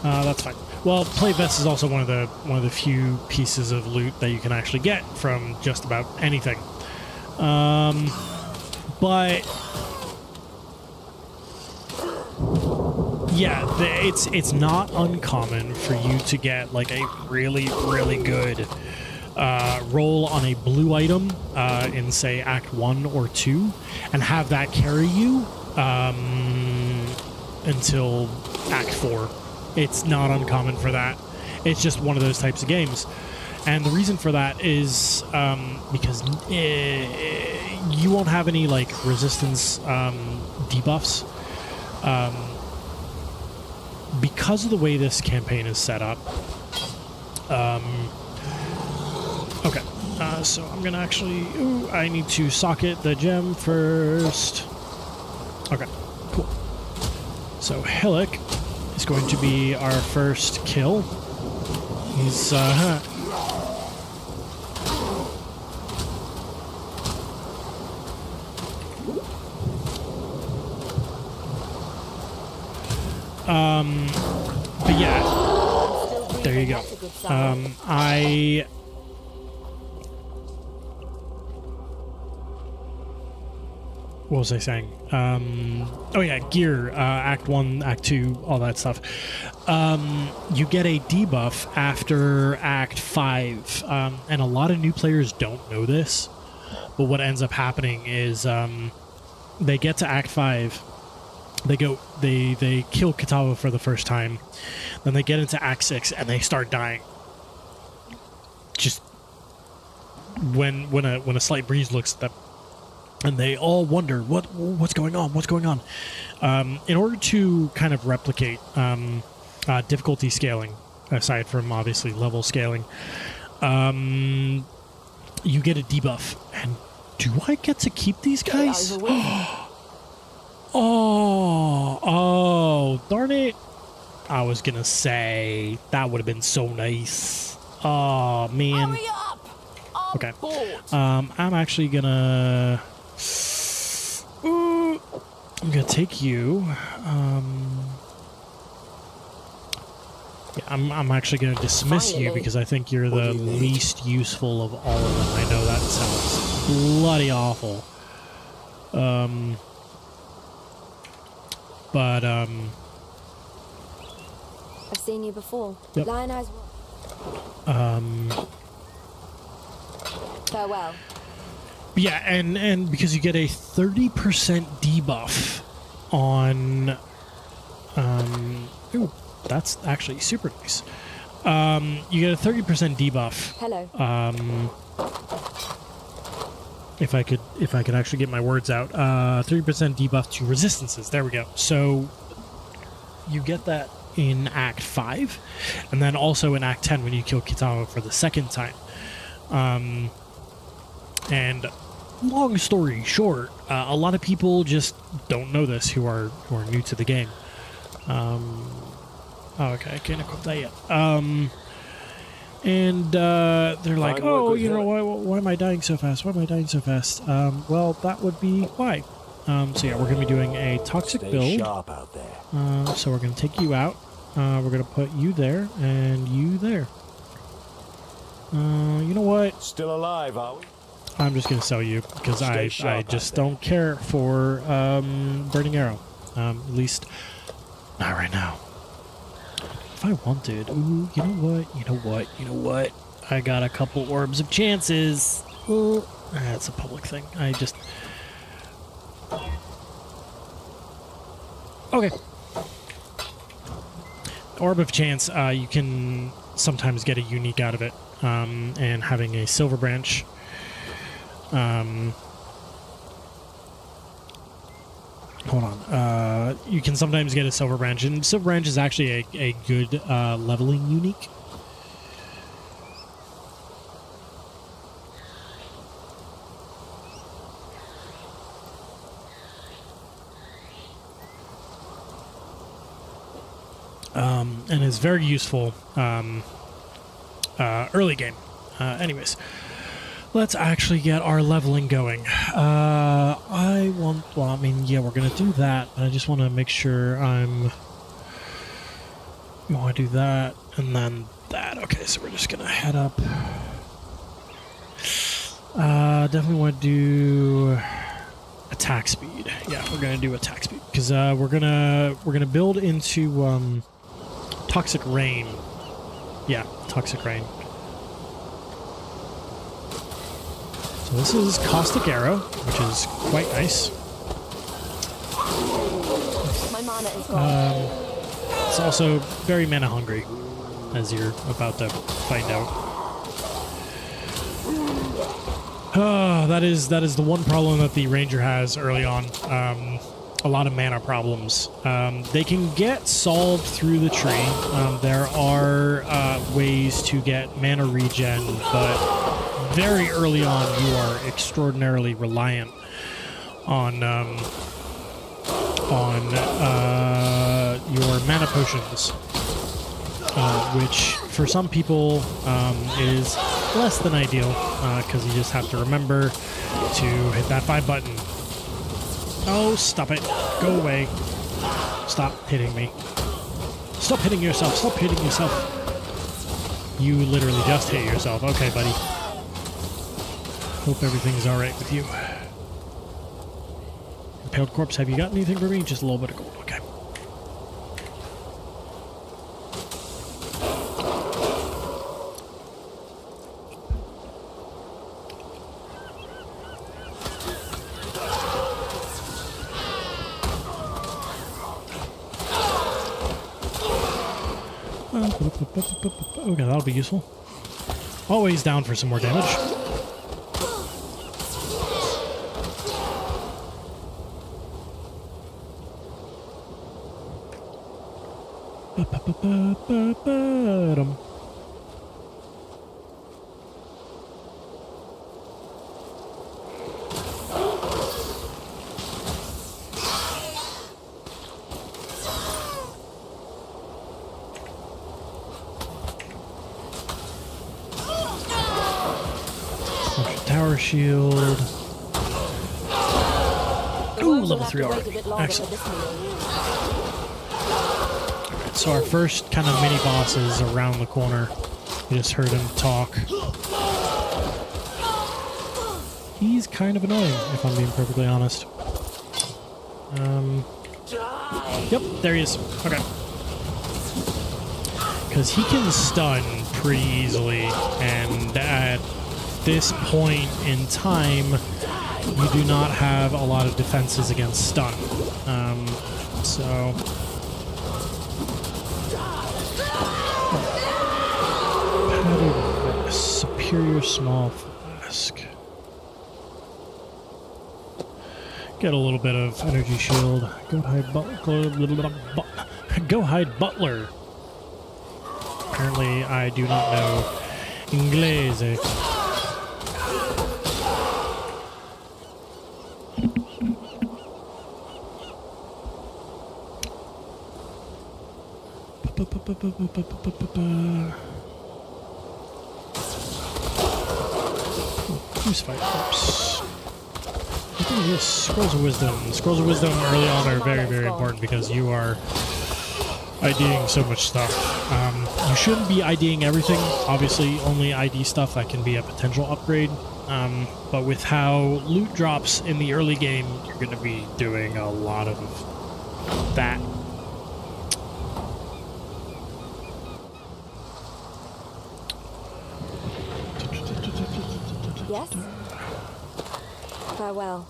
That's fine. Well, plate vest is also one of the few pieces of loot that you can actually get from just about anything. But yeah, it's not uncommon for you to get like a really, really good roll on a blue item in, say, Act 1 or 2, and have that carry you until Act 4. It's not uncommon for that. It's just one of those types of games. And the reason for that is because you won't have any, like, resistance debuffs. Because of the way this campaign is set up. Okay. So I'm going to actually... Ooh, I need to socket the gem first. Okay, cool. So Hillick is going to be our first kill. He's but yeah, there you go. What was I saying? Oh yeah, gear, Act 1, Act 2, all that stuff. You get a debuff after Act 5, and a lot of new players don't know this, but what ends up happening is they get to Act 5, they kill Katawa for the first time, then they get into Act 6, and they start dying. Just when a slight breeze looks at them. And they all wonder what's going on. What's going on? In order to kind of replicate difficulty scaling, aside from obviously level scaling, you get a debuff. And do I get to keep these guys? Oh, darn it! I was gonna say that would have been so nice. Oh man. Hurry up! Okay. I'm actually gonna. I'm gonna take you. Yeah, I'm actually gonna dismiss you because I think you're the least useful of all of them. I know that sounds bloody awful. But I've seen you before. Yep. Lion Eyes. Farewell. Yeah, and because you get a 30% debuff on, ooh, that's actually super nice. You get a 30% debuff. Hello. If I could actually get my words out, 30% debuff to resistances. There we go. So you get that in Act 5, and then also in Act 10 when you kill Kitao for the second time. And long story short, a lot of people just don't know this who are new to the game. Okay, I can't equip that yet. And they're like, oh, you know, why am I dying so fast? Why am I dying so fast? Well, that would be why. So yeah, we're going to be doing a toxic build. Sharp out there. So we're going to take you out. We're going to put you there and you there. You know what? Still alive, are we? I'm just going to sell you because I just don't care for Burning Arrow. At least not right now. If I wanted, ooh, you know what? I got a couple orbs of chances. Ooh, that's a public thing. Okay. Orb of Chance, you can sometimes get a unique out of it. And having a Silver Branch. Hold on. You can sometimes get a Silver Branch, and Silver Branch is actually a good leveling unique. And is very useful early game. Anyways. Let's actually get our leveling going. Yeah, we're going to do that, but I just want to make sure you want to do that, and then that. Okay, so we're just going to head up. Definitely want to do attack speed. Yeah, we're going to do attack speed, because we're gonna build into Toxic Rain. Yeah, Toxic Rain. So this is Caustic Arrow, which is quite nice. My mana is gone. It's also very mana hungry, as you're about to find out. That is the one problem that the Ranger has early on. A lot of mana problems. They can get solved through the tree. There are ways to get mana regen, but very early on you are extraordinarily reliant on on your mana potions, which for some people is less than ideal because you just have to remember to hit that 5 button. Oh, stop it. Go away. Stop hitting me. Stop hitting yourself. Stop hitting yourself. You literally just hit yourself. Okay, buddy. Hope everything's alright with you. Impaled corpse, have you got anything for me? Just a little bit of gold. Okay. Okay, that'll be useful. Always down for some more damage. Tower shield. Ooh, level 3 already. Excellent. So our first kind of mini boss is around the corner. You just heard him talk. He's kind of annoying, if I'm being perfectly honest. Yep, there he is. Okay. Because he can stun pretty easily, and at this point in time, you do not have a lot of defenses against stun. So... Superior small flask. Get a little bit of energy shield. Go hide butler. Apparently, I do not know Inglese. Who's fight corpse? I think yes, Scrolls of Wisdom. Scrolls of Wisdom early on are very, very important because you are IDing so much stuff. You shouldn't be IDing everything. Obviously, only ID stuff that can be a potential upgrade. But with how loot drops in the early game, you're going to be doing a lot of that. Yes? Farewell.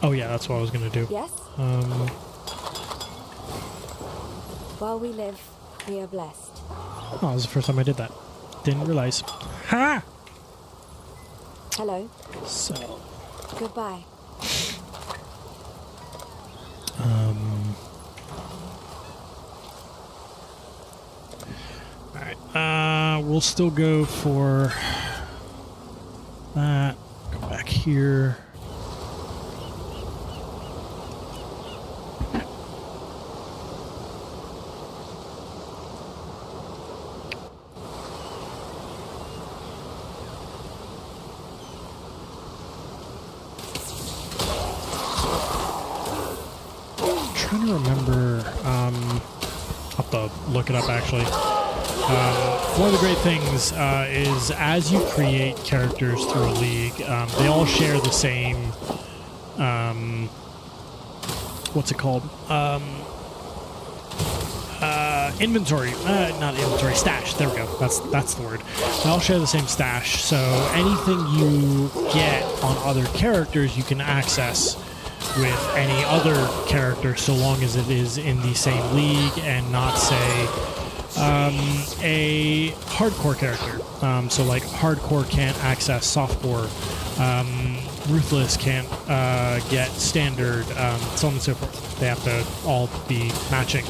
Oh yeah, that's what I was going to do. Yes? While we live, we are blessed. Oh, that was the first time I did that. Didn't realize. Ha! Hello. So. Goodbye. Alright, we'll still go for that. Go back here. Trying to remember, I'll have to look it up actually. One of the great things is as you create characters through a league, they all share the same, what's it called? Inventory, not inventory, stash. There we go. That's the word. They all share the same stash, so anything you get on other characters you can access with any other character so long as it is in the same league and not, say, a hardcore character. So like hardcore can't access softcore, ruthless can't get standard, so on and so forth. They have to all be matching.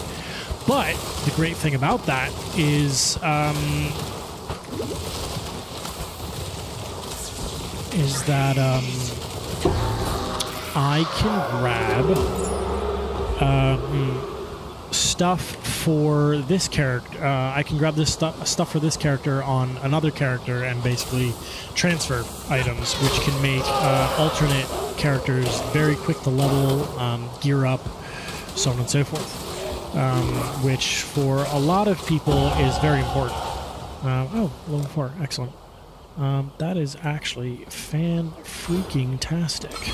But the great thing about that is that I can grab stuff for this character. I can grab this stuff for this character on another character and basically transfer items, which can make alternate characters very quick to level, gear up, so on and so forth. Which for a lot of people is very important. Oh, level 4, excellent. That is actually fan-freaking-tastic.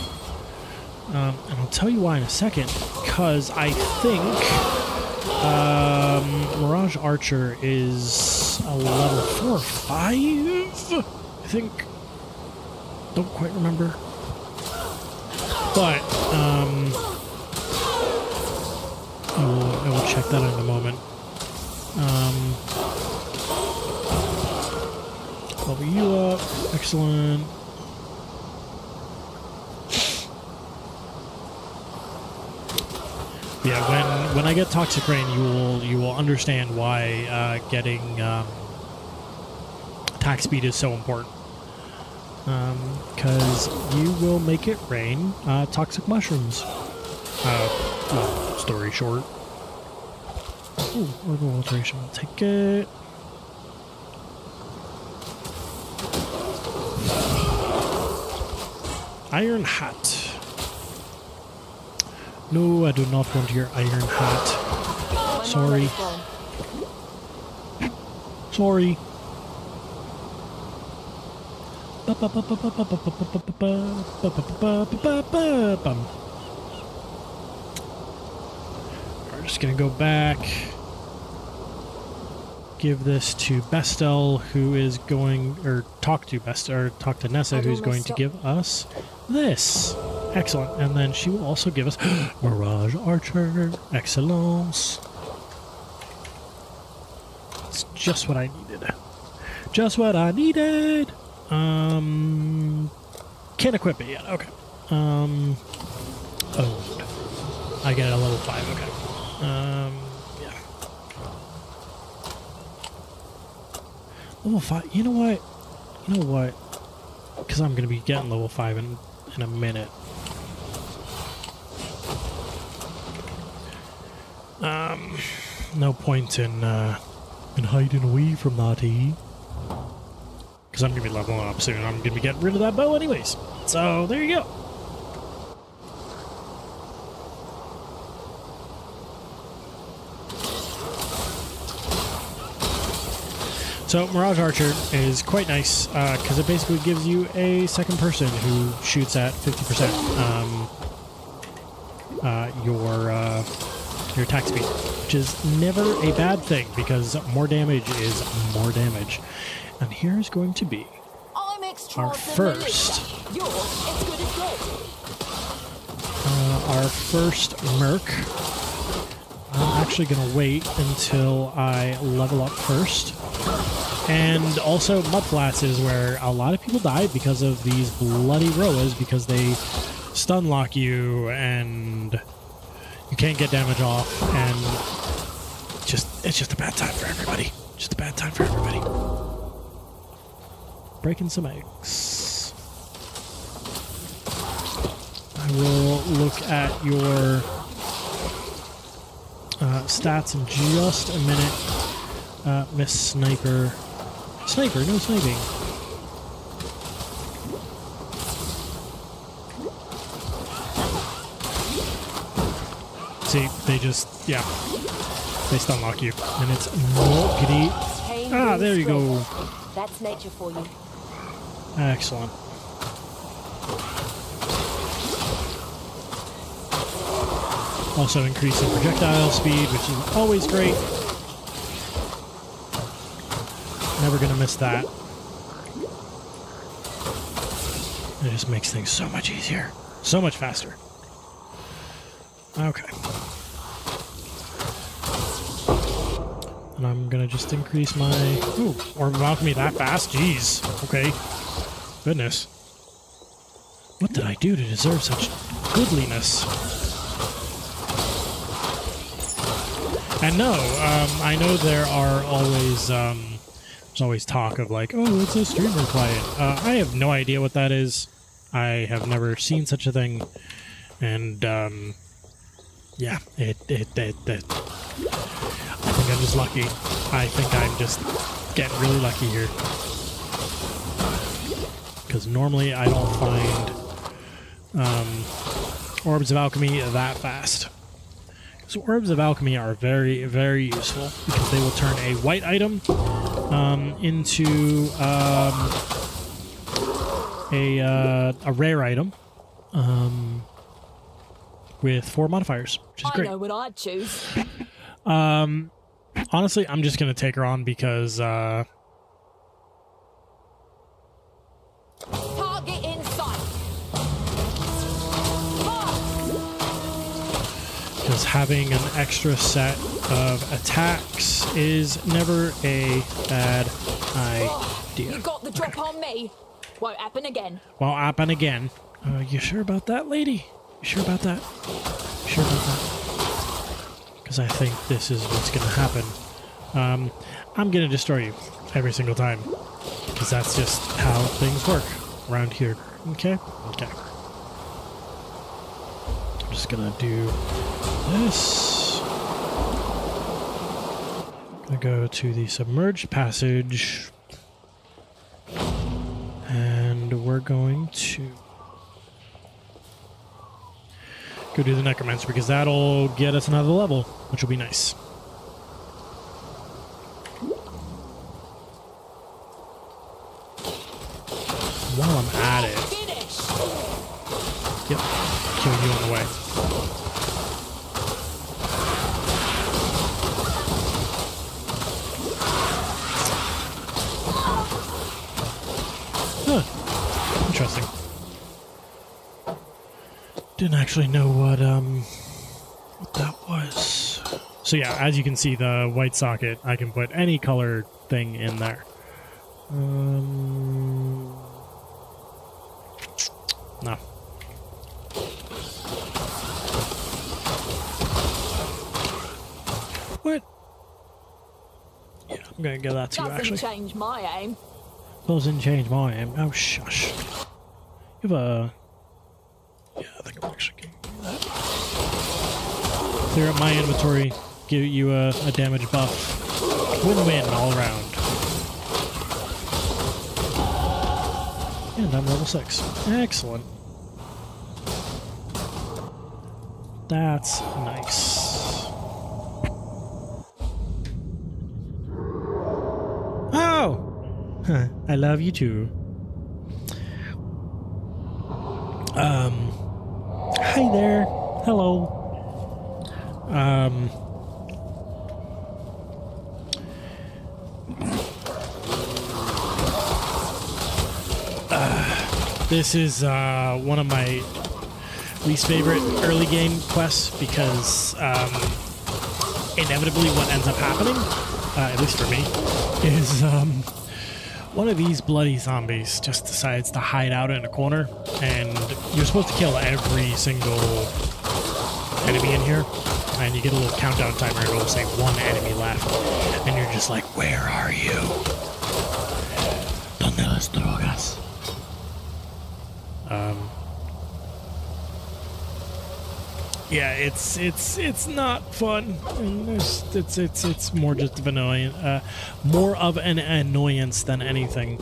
And I'll tell you why in a second, because I think Mirage Archer is a level 4 or 5, I think. Don't quite remember. But, I will check that out in a moment. Level you up, excellent. Yeah, when I get Toxic Rain, you will understand why getting attack speed is so important. Because you will make it rain toxic mushrooms. Long story short. Ooh, orbital alteration. I'll take it. Iron hat. No, I do not want your iron hat. Sorry. Sorry. We're just gonna go back. Give this to Bestel, who is going, or talk to Bestel, or talk to Nessa, who's going to give us this. Excellent. And then she will also give us Mirage Archer. Excellence. It's just what I needed. Just what I needed. Can't equip it yet. Okay. Owned. I get it at level 5. Okay. Yeah. Level 5. You know what? You know what? Because I'm going to be getting level 5 in a minute. No point in hiding away from that, because I'm going to be leveling up soon. I'm going to be getting rid of that bow anyways. So, there you go. So, Mirage Archer is quite nice, because it basically gives you a second person who shoots at 50% your attack speed, which is never a bad thing, because more damage is more damage. And here's going to be our first merc. I'm actually going to wait until I level up first. And also Mudflats is where a lot of people died because of these bloody Roas, because they stun lock you and you can't get damage off, and it's just a bad time for everybody. Just a bad time for everybody. Breaking some eggs. I will look at your stats in just a minute. Miss Sniper. Sniper, no sniping. See, they just, yeah. They stun lock you. And it's not great. Ah, there you go. That's nature for you. Excellent. Also increasing projectile speed, which is always great. Never gonna miss that. It just makes things so much easier. So much faster. Okay. And I'm gonna just increase my... Ooh, orb of alchemy that fast? Jeez. Okay. Goodness. What did I do to deserve such goodliness? And no, I know there are always... there's always talk of like, oh, it's a streamer client. I have no idea what that is. I have never seen such a thing. And yeah, it I think I'm just lucky. I think I'm just getting really lucky here. Because normally I don't find Orbs of Alchemy that fast. So Orbs of Alchemy are very, very useful because they will turn a white item into a rare item with 4 modifiers, which is great. I know what I'd choose. Honestly, I'm just going to take her on because Target in sight. because having an extra set of attacks is never a bad idea. You got the drop on me. Won't happen again. Won't happen again. You sure about that, lady? You sure about that? Sure about that? Because I think this is what's going to happen. I'm going to destroy you every single time. Because that's just how things work around here. Okay? Okay. I'm just going to do this. I'm going to go to the submerged passage. And we're going to go do the Necromancer because that'll get us another level, which will be nice. While I'm at it, yep, kill you on the way. Huh. Interesting. Didn't actually know what that was. So yeah, as you can see, the white socket, I can put any color thing in there. No. What? Yeah, I'm gonna give that to you, actually. Doesn't change my aim. Doesn't change my aim. Oh, shush. You have a... Yeah, I think I'm actually going to do that. Clear up my inventory, give you a damage buff. Win-win all around. And I'm level 6. Excellent. That's nice. Oh! I love you too. Hi there. Hello. This is one of my least favorite early game quests because inevitably what ends up happening, at least for me, is one of these bloody zombies just decides to hide out in a corner, and you're supposed to kill every single enemy in here, and you get a little countdown timer, it'll say 1 enemy left, and you're just like, where are you? ¿Dónde las drogas? Yeah, it's not fun. And it's more just of an annoyance, more of an annoyance than anything.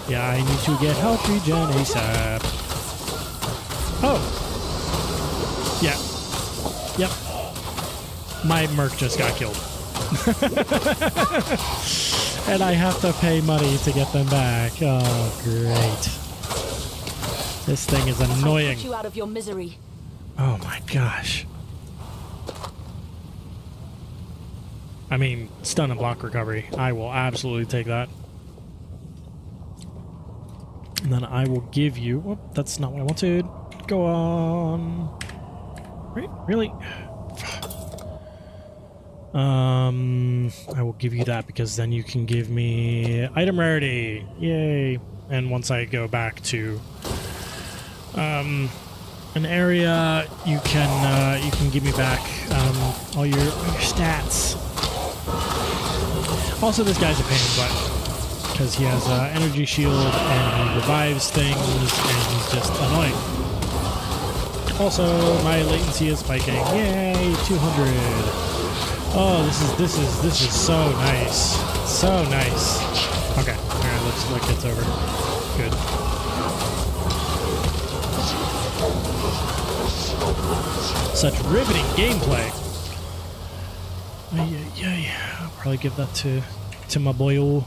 Yeah, I need to get health regen ASAP. Oh, yeah, yep. My merc just got killed, and I have to pay money to get them back. Oh, great. This thing is annoying. Put you out of your misery. Oh my gosh. I mean, stun and block recovery. I will absolutely take that. And then I will give you... Oh, that's not what I wanted. Go on. Really? I will give you that because then you can give me item rarity. Yay. And once I go back to an area, you can give me back all your stats. Also, this guy's a pain in the butt because he has an energy shield and he revives things, and he's just annoying. Also, my latency is spiking. Yay, 200. Oh, this is so nice, so nice. Okay, all right, let's look. It's over. Good. Such riveting gameplay. Yeah. I'll probably give that to my boy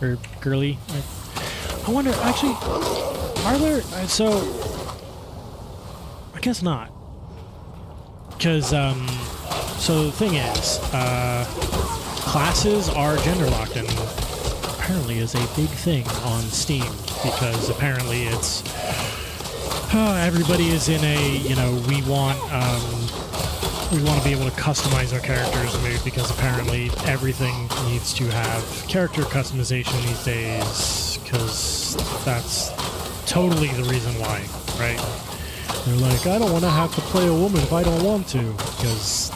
or girly. I wonder, actually, are there? So, I guess not. Because, so the thing is, classes are gender locked, and apparently is a big thing on Steam, because apparently it's everybody is in a, you know, we want to be able to customize our characters mood, because apparently everything needs to have character customization these days, because that's totally the reason why, right? They're like, I don't want to have to play a woman if I don't want to, because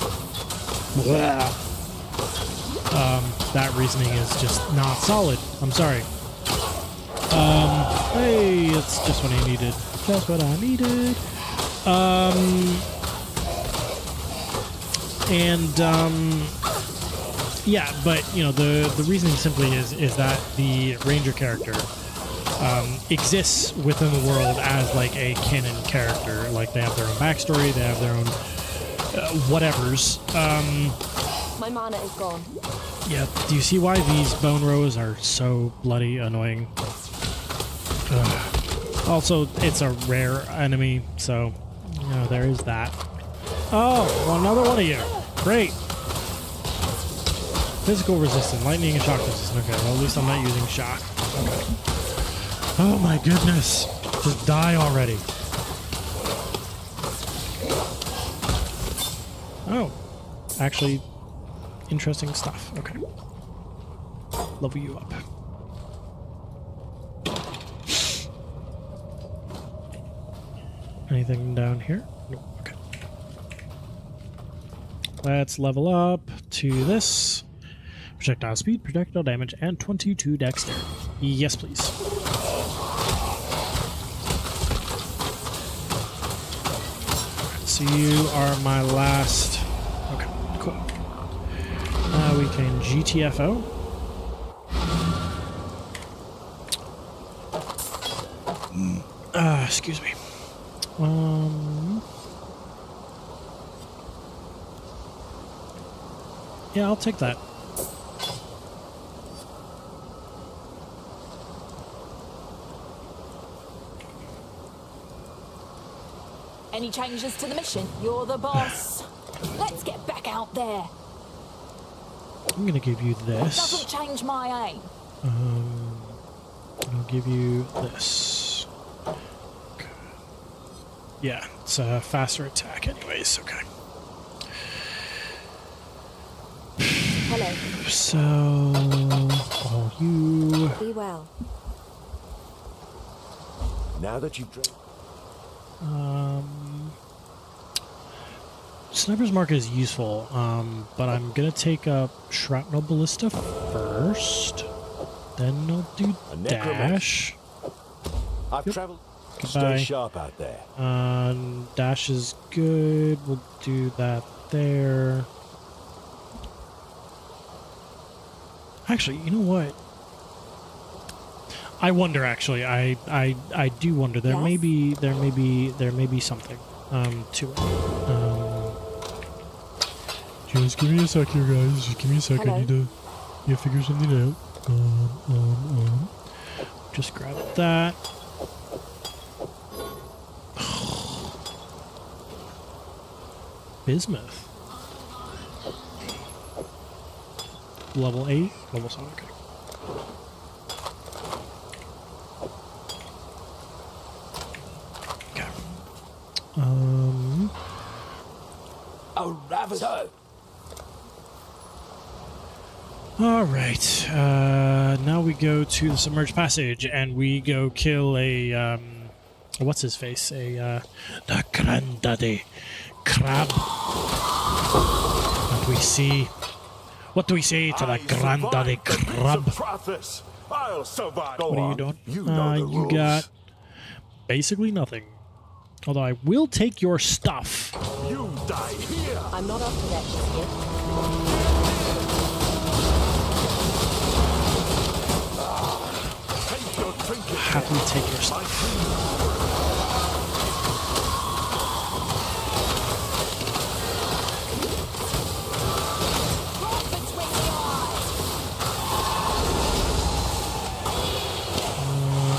that reasoning is just not solid. I'm sorry. Hey, that's just what I needed. Just what I needed. Yeah, but you know, the reasoning simply is that the ranger character exists within the world as like a canon character. Like they have their own backstory, they have their own whatevers. My mana is gone. Yeah. Do you see why these bone rows are so bloody annoying? Also, it's a rare enemy, so you know there is that. Oh, well, another one of you. Great. Physical resistance, lightning and shock resistance. Okay, well at least I'm not using shock. Okay. Oh my goodness. Just die already. Oh. Actually, interesting stuff. Okay. Level you up. Anything down here? Nope. Okay. Let's level up to this. Projectile speed, projectile damage, and 22 dexterity. Yes, please. So you are my last. Okay, cool. Now we can GTFO. Excuse me. Yeah, I'll take that. Any changes to the mission? You're the boss. Let's get back out there. I'm gonna give you this. Doesn't change my aim. I'll give you this. Okay. Yeah, it's a faster attack anyways, okay. Hello. So, all you... Be well. Now that you've drank. Sniper's Mark is useful, but I'm gonna take up Shrapnel Ballista first. Then I'll do Dash. I've traveled. Goodbye. Stay sharp out there. Dash is good. We'll do that there. Actually, you know what? I wonder. Actually, I do wonder. There may be something to it. Just give me a sec here, guys. Just give me a sec. Hello. I need to figure something out. Just grab that. Bismuth. Level 8? Level 7, okay. Okay. Oh, Ravager! Alright. Now we go to the Submerged Passage and we go kill a, what's his face? The Granddaddy Crab. What do we see? What do we say to the Granddaddy Crab? Preface. I'll survive. Go What are you on. doing? You know the You rules. got basically nothing. Although I will take your stuff. You die here. I'm not up for that just yet. Take your trinket. Happily take your stuff. Right between the eyes.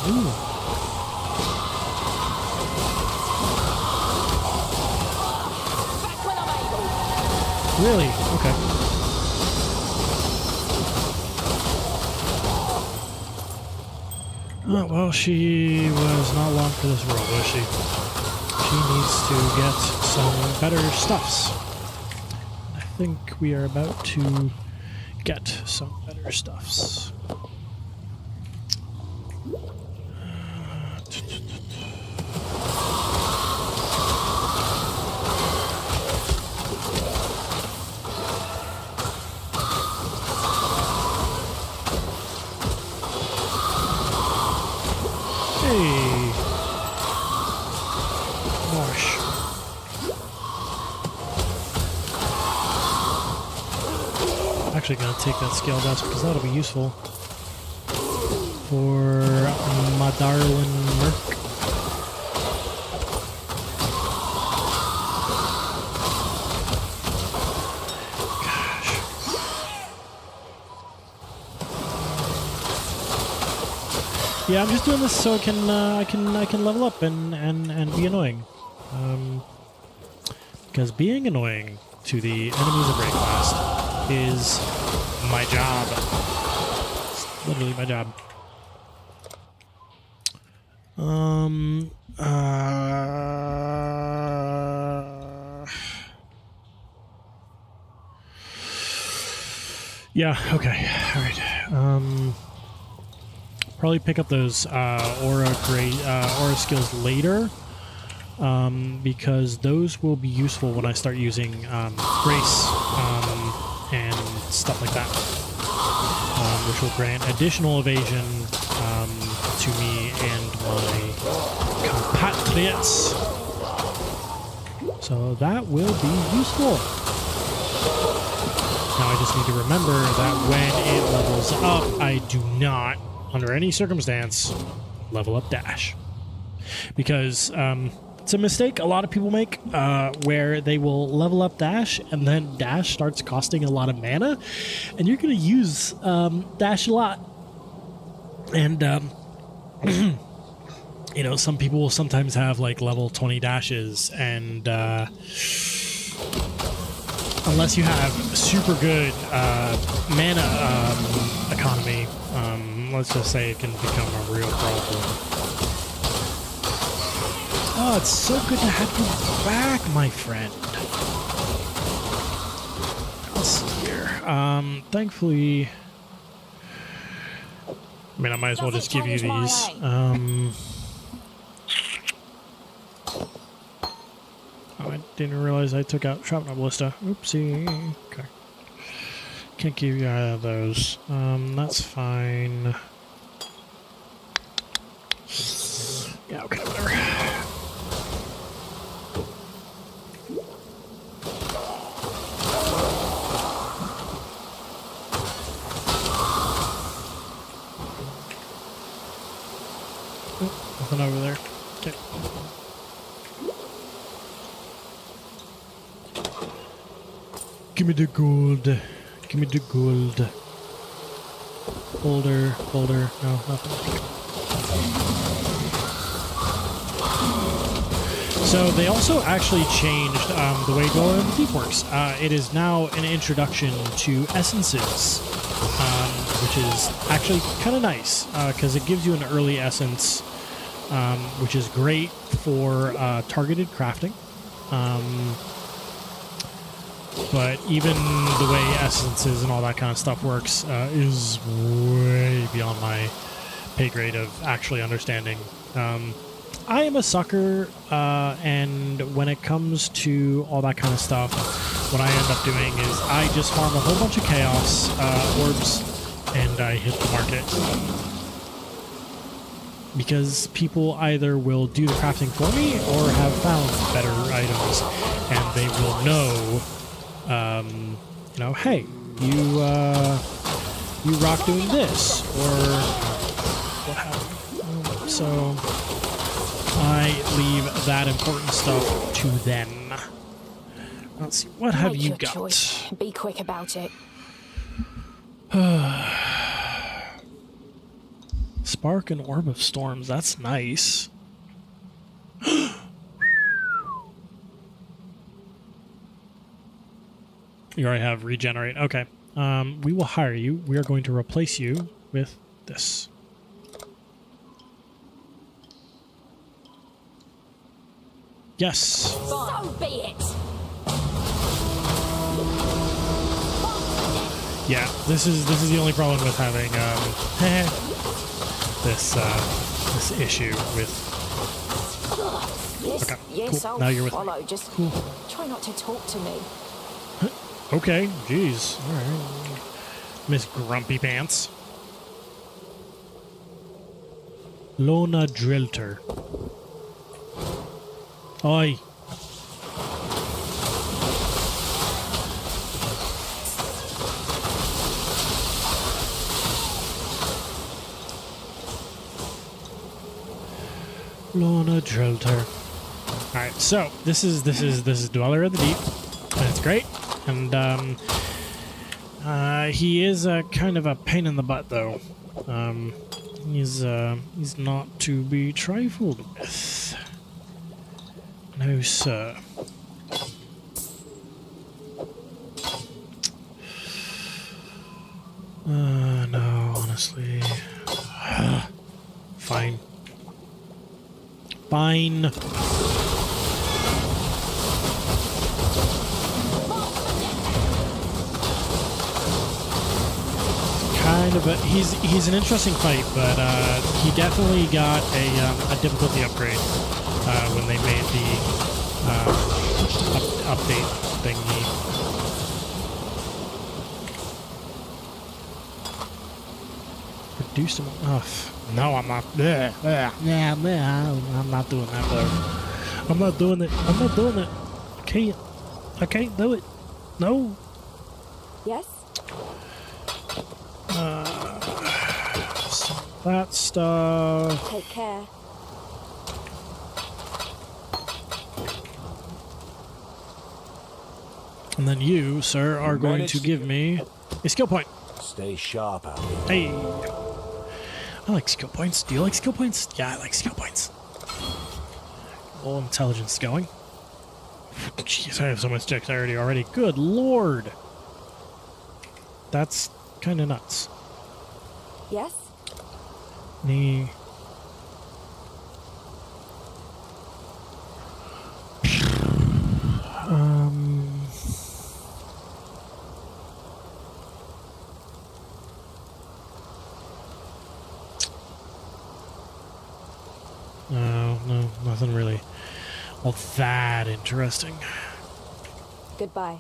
Ooh. Back when I'm able. Really? Okay. Well, she was not long for this world, was she? She needs to get some better stuffs. I think we are about to get some better stuffs. Hey! Gosh. I'm actually going to take that scale dust because that'll be useful for my darling Merc. Yeah, I'm just doing this so I can level up and be annoying. Because being annoying to the enemies of Breakfast is my job. It's literally my job. Yeah, okay. Alright. Probably pick up those aura skills later, because those will be useful when I start using grace and stuff like that, which will grant additional evasion to me and my compatriots. So that will be useful. Now I just need to remember that when it levels up, I do not, under any circumstance, level up dash. Because it's a mistake a lot of people make, where they will level up dash and then dash starts costing a lot of mana, and you're going to use dash a lot. And, you know, some people will sometimes have like level 20 dashes, and unless you have super good mana economy, let's just say it can become a real problem. Oh, it's so good to have you back, my friend. Let's see here. Thankfully, I mean, I might as well just give you these. Oh, I didn't realize I took out Shrapnel Ballista. Oopsie. Okay. Can't give you either of those. That's fine. Yeah, okay, whatever. Oh, nothing over there. Okay. Give me the gold. Give me the gold. Boulder. No, nothing. So they also actually changed the way Glow in the Deep works. It is now an introduction to essences, which is actually kind of nice because it gives you an early essence, which is great for targeted crafting. But even the way essences and all that kind of stuff works is way beyond my pay grade of actually understanding. I am a sucker, and when it comes to all that kind of stuff, what I end up doing is I just farm a whole bunch of chaos orbs and and I hit the market. Because people either will do the crafting for me or have found better items, and they will know, you know, hey, you rock doing this, or what have you. So I leave that important stuff to them. Let's see, what have Make you your got? choice. Be quick about it. Spark and Orb of Storms, that's nice. You already have regenerate. Okay. We will hire you. We are going to replace you with this. Yes. So be it. Yeah, this is the only problem with having this issue with. Yes, Okay, yes, cool. I'll Now you're with me. follow. Just Cool. try not to talk to me. Okay, jeez. All right, Miss Grumpy Pants. Lona Drilter. Oi. Lona Drilter. All right, so this is Dweller of the Deep, and it's great. And he is a kind of a pain in the butt, though. He's not to be trifled with. No, sir. No, honestly. Fine. Fine. Kind of a, he's an interesting fight, but he definitely got a difficulty upgrade when they made the update thingy. Reduce them. No, I'm not. I'm not doing that though. I'm not doing it. I'm not doing it. I can't do it. No. Yes? That stuff. Take care. And then you, sir, are going to give me a skill point. Stay sharp out here. Hey. I like skill points. Do you like skill points? Yeah, I like skill points. Oh, intelligence going. Jeez, I have so much dexterity already. Good lord. That's kind of nuts. Yes? Knee. No, nothing really all that interesting. Goodbye.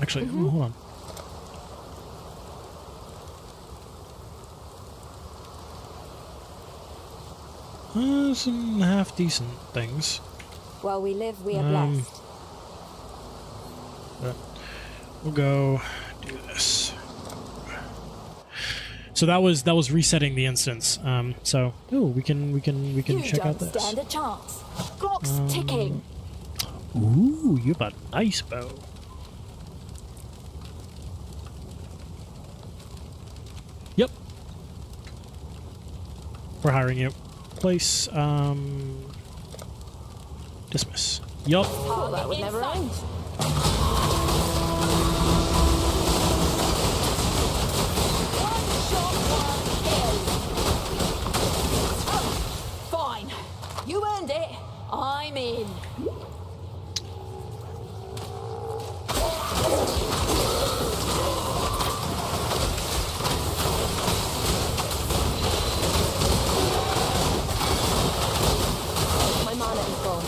Actually, hold on. Some half-decent things. While we live, we are blessed. But we'll go do this. So that was resetting the instance. So we can You check out don't this. stand a chance. Clock's ticking. Ooh, you have a nice bow. Yep. We're hiring you. Place, dismiss. Yup. Oh, that would never end. Fine. You earned it. I'm in. My mana is gone.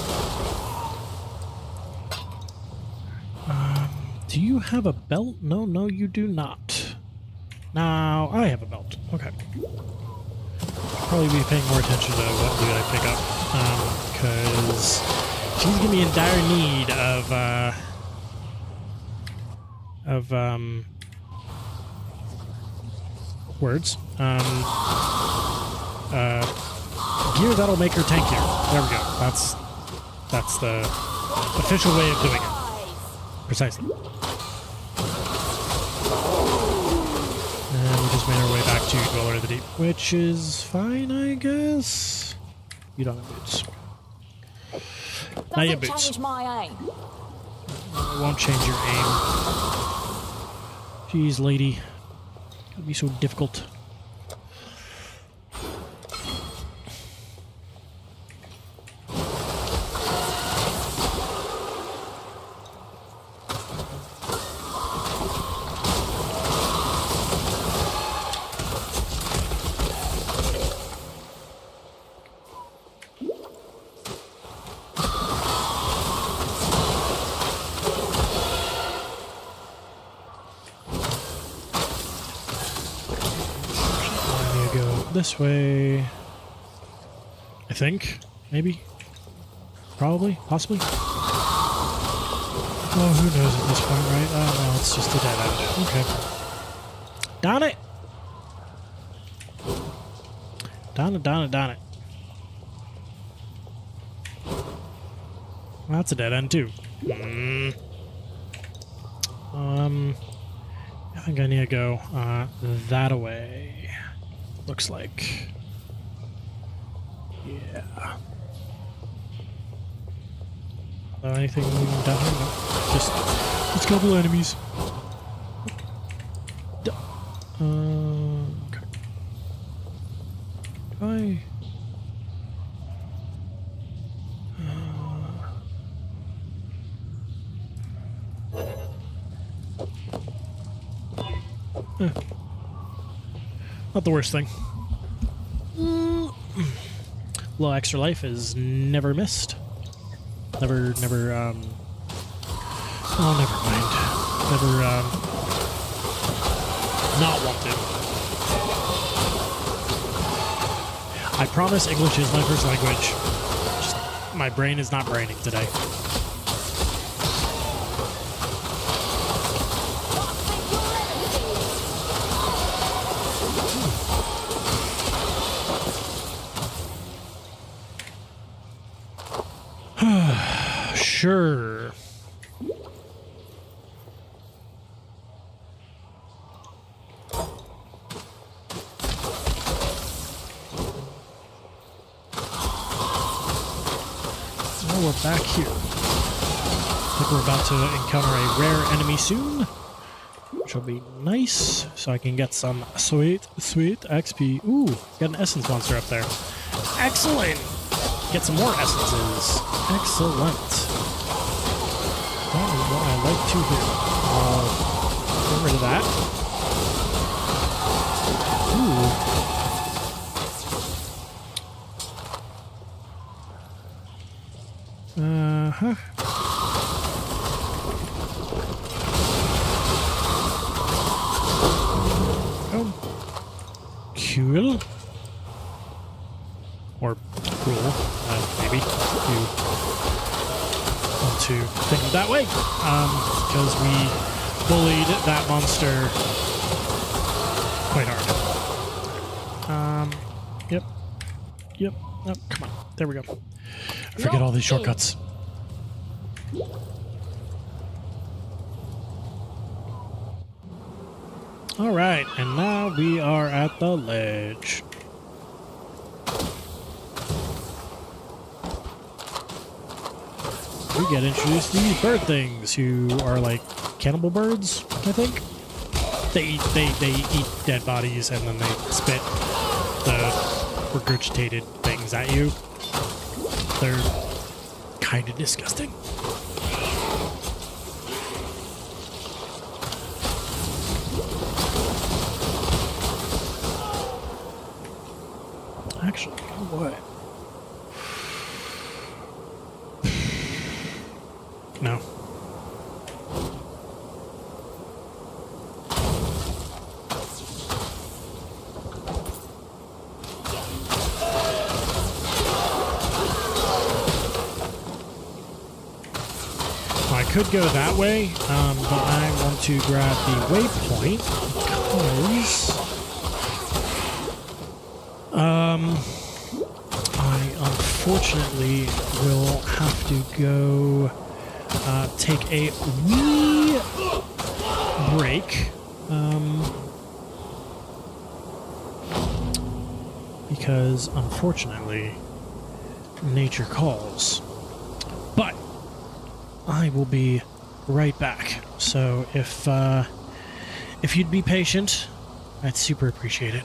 Do you have a belt? No, you do not. Now, I have a belt. probably be paying more attention to what loot I pick up, because she's gonna be in dire need of words. Gear that'll make her tankier. There we go. That's the official way of doing it. Precisely. And we just made our way back to Dweller of the Deep, which is fine, I guess. You don't have boots. Now you have Doesn't boots. change my aim. It won't change your aim. Jeez, lady. It'd be so difficult. This way, I think, maybe, probably, possibly. Oh, who knows at this point, right? Oh no, it's just a dead end. Okay. Darn it! Darn it, darn it, darn it. Well, that's a dead end too. I think I need to go that away. Looks like. Yeah. Anything down here? No. Just a couple enemies. Okay. Not the worst thing. A little extra life is never missed. Never, oh, never mind. Never, not wanted. I promise English is my first language. Just, my brain is not braining today. Sure. Well, we're back here. I think we're about to encounter a rare enemy soon, which will be nice, so I can get some sweet XP. Ooh, got an essence monster up there. Excellent! Get some more essences. Excellent. That is what I like to hear. Get rid of that. Ooh. Uh-huh. Oh. Cool. Or cruel, maybe. You want to think of it that way, because we bullied that monster quite hard. Yep. Oh, come on. There we go. I forget all these shortcuts. All right, and now we are at the ledge. We get introduced to these bird things who are like cannibal birds, I think. They eat dead bodies and then they spit the regurgitated things at you. They're kind of disgusting. Actually, you know what? No. could go that way, but I want to grab the waypoint because I unfortunately will have to go take a wee break because unfortunately nature calls. But I will be right back. So if you'd be patient, I'd super appreciate it.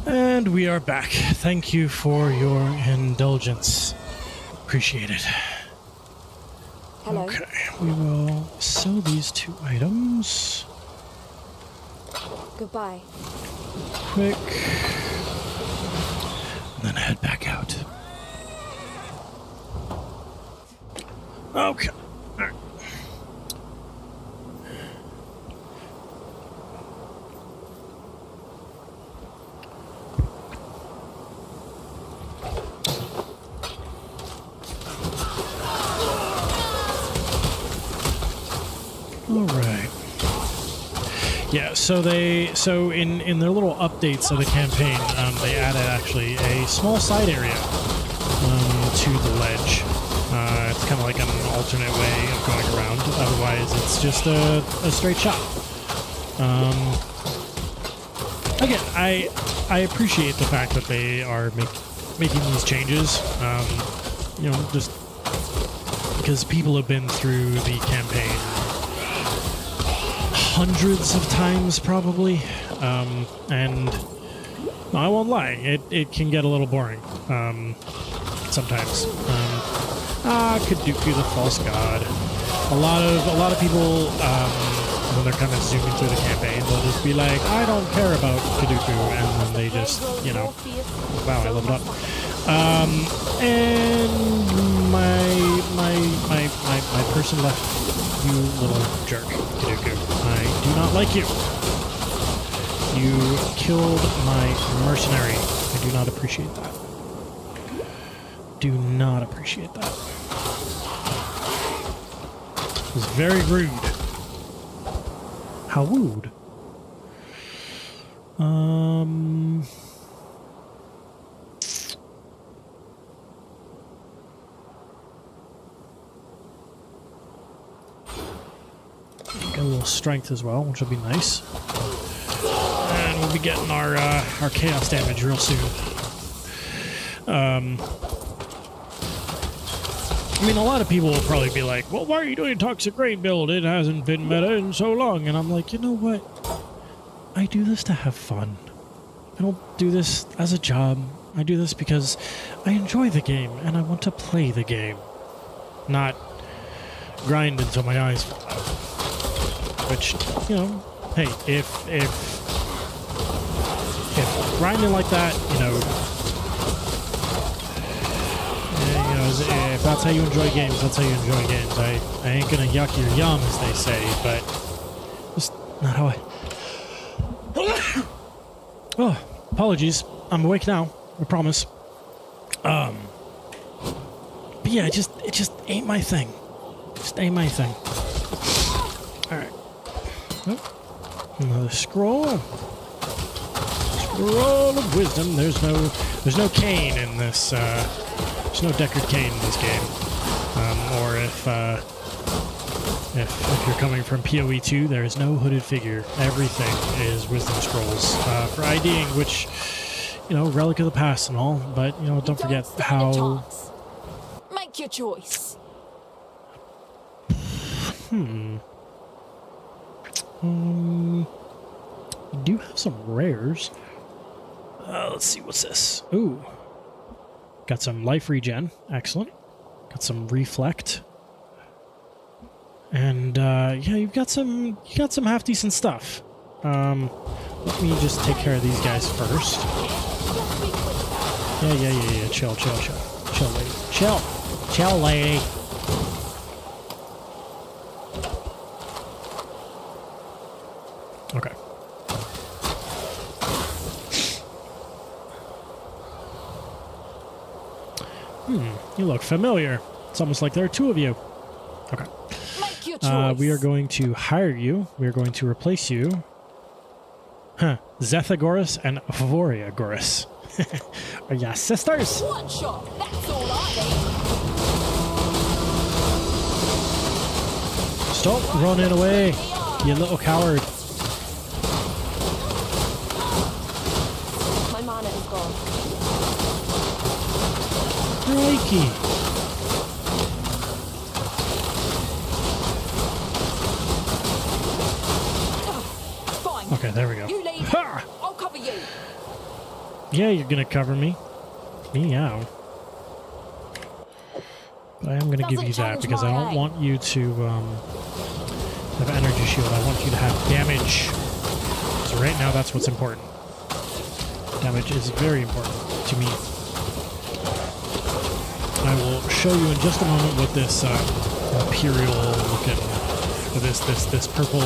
And we are back. Thank you for your indulgence. Appreciate it. Hello. Okay, we will sell these 2 items. Goodbye. Quick. And then head back out. Okay. All right. All right. Yeah, so in their little updates of the campaign, they added actually a small side area to the ledge. It's kind of like an alternate way of going around. Otherwise, it's just a straight shot. Again, I appreciate the fact that they are making these changes. You know, just because people have been through the campaign hundreds of times probably, and I won't lie, it can get a little boring sometimes. Kaduku the False God. A lot of people, when they're kind of zooming through the campaign, they'll just be like, I don't care about Kaduku, and then they just, you know, wow, I leveled up. And my person left. You little jerk, Kaduku. I do not like you. You killed my mercenary. I do not appreciate that. Do not appreciate that. It was very rude. How rude? Get a little strength as well, which will be nice. And we'll be getting our chaos damage real soon. I mean, a lot of people will probably be like, well, why are you doing a toxic rain build? It hasn't been meta in so long. And I'm like, you know what? I do this to have fun. I don't do this as a job. I do this because I enjoy the game and I want to play the game. Not grind until my eyes fall out. Which, you know, hey, if grinding like that, you know, if that's how you enjoy games, that's how you enjoy games. I ain't gonna yuck your yum, as they say, but just not how I... Oh, apologies. I'm awake now. I promise. But yeah, it just ain't my thing. Just ain't my thing. Alright. Oh, another scroll. Scroll of wisdom. There's no cane in this, there's no Deckard cane in this game. Or if you're coming from PoE 2, there is no hooded figure. Everything is wisdom scrolls for IDing, which, you know, relic of the past and all. But you know, don't forget how. Make your choice. We do have some rares. Let's see, what's this? Ooh, got some life regen. Excellent. Got some reflect. And yeah, you got some half decent stuff. Let me just take care of these guys first. Yeah. Chill, lady. Chill, lady. Okay. You look familiar. It's almost like there are two of you. Okay. Make your choice. We are going to hire you. We are going to replace you. Zethagoras and Voriagoras. Are ya sisters? One shot. That's all I need. Stop running away, you little coward. My mana is gone. Crikey. Fine. Okay, there we go. You lead. Ha! I'll cover you. Yeah, you're gonna cover me. Meow. But I am going to give Doesn't you that challenge because I my don't aim. want you to have energy shield. I want you to have damage. So right now, that's what's important. Damage is very important to me. I will show you in just a moment what this imperial looking, this purple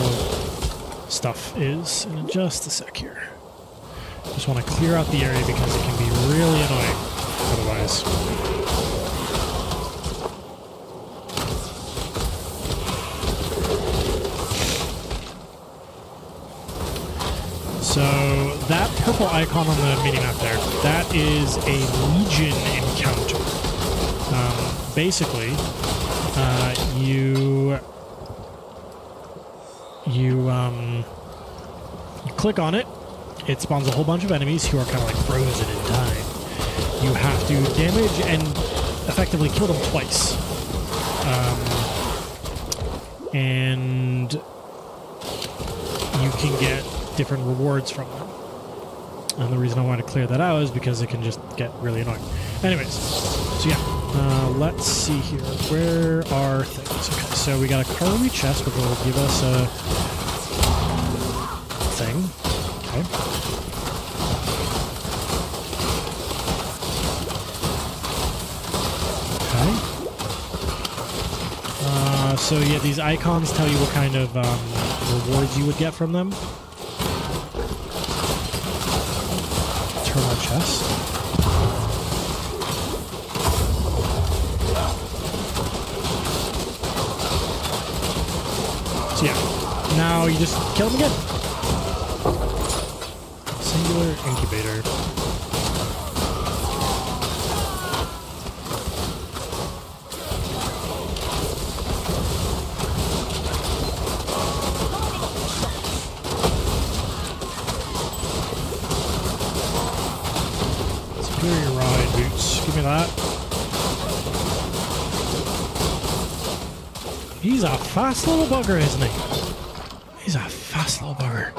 stuff is in just a sec here. Just want to clear out the area because it can be really annoying otherwise. So that purple icon on the mini-map there, that is a Legion encounter. Basically, you click on it, it spawns a whole bunch of enemies who are kind of like frozen in time. You have to damage and effectively kill them twice. And you can get different rewards from them. And the reason I want to clear that out is because it can just get really annoying. Anyways, so yeah, let's see here. Where are things? Okay, so we got a Carly chest, which will give us a thing. Okay. Okay. So yeah, these icons tell you what kind of rewards you would get from them. Terminal chest. So yeah, now you just kill them again. Singular incubator. Superior ride boots. Give me that. He's a fast little bugger, isn't he? He's a fast little bugger.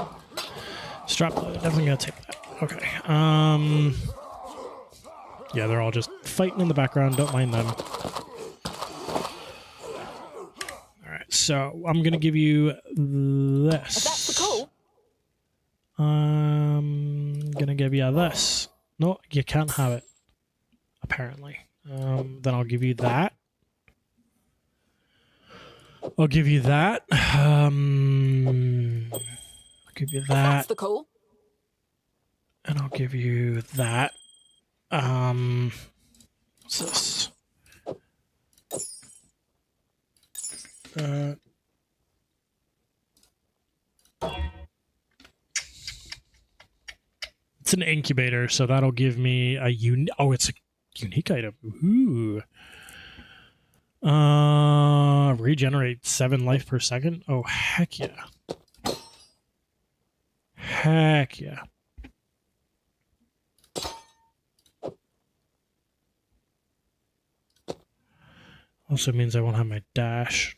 Strap load. Definitely gonna take that. Okay. Yeah, they're all just fighting in the background. Don't mind them. Alright, so I'm gonna give you this. If that's the call. I'm gonna give you this. No, you can't have it. Apparently. Then I'll give you that. I'll give you that. I'll give you If that. that's the call. And I'll give you that. What's this? It's an incubator, so that'll give me a it's a unique item. Ooh. Regenerate 7 life per second. Oh, heck yeah. Heck yeah. Also means I won't have my dash.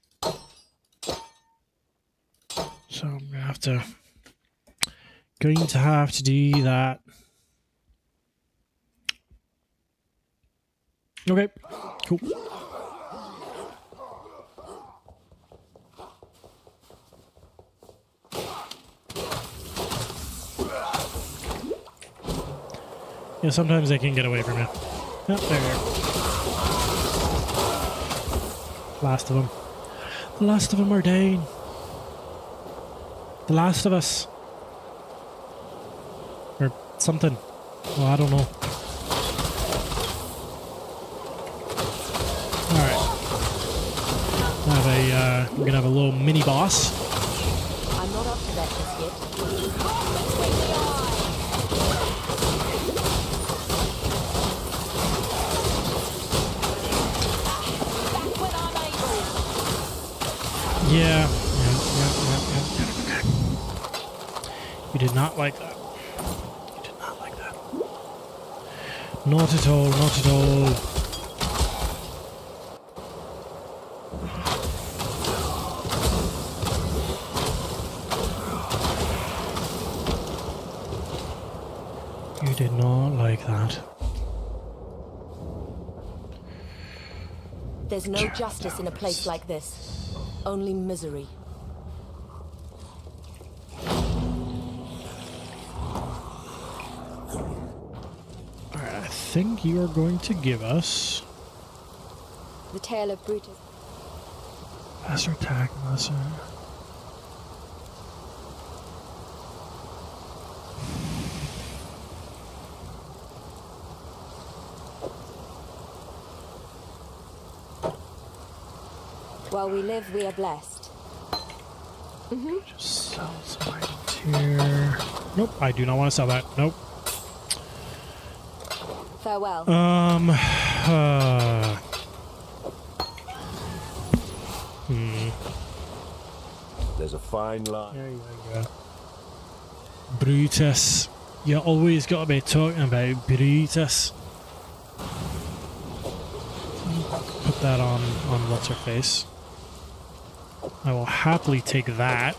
So I'm gonna have to do that. Okay, cool. Yeah, sometimes they can get away from you. Oh, there you are. Last of them. The last of them are dying. The last of us. Or something. Well, I don't know. Alright. We're gonna have a little mini boss. I'm not up to that just yet. Yeah. Okay. You did not like that. You did not like that. Not at all, not at all. You did not like that. There's no justice in a place like this. Only misery. Alright, I think you are going to give us The tale of Brutus. lesser attack, lesser. While we live, we are blessed. Just sell some items here. Nope, I do not want to sell that. Nope. Farewell. There's a fine line. There you go. Brutus. You always got to be talking about Brutus. Put that on what's her face. I will happily take that.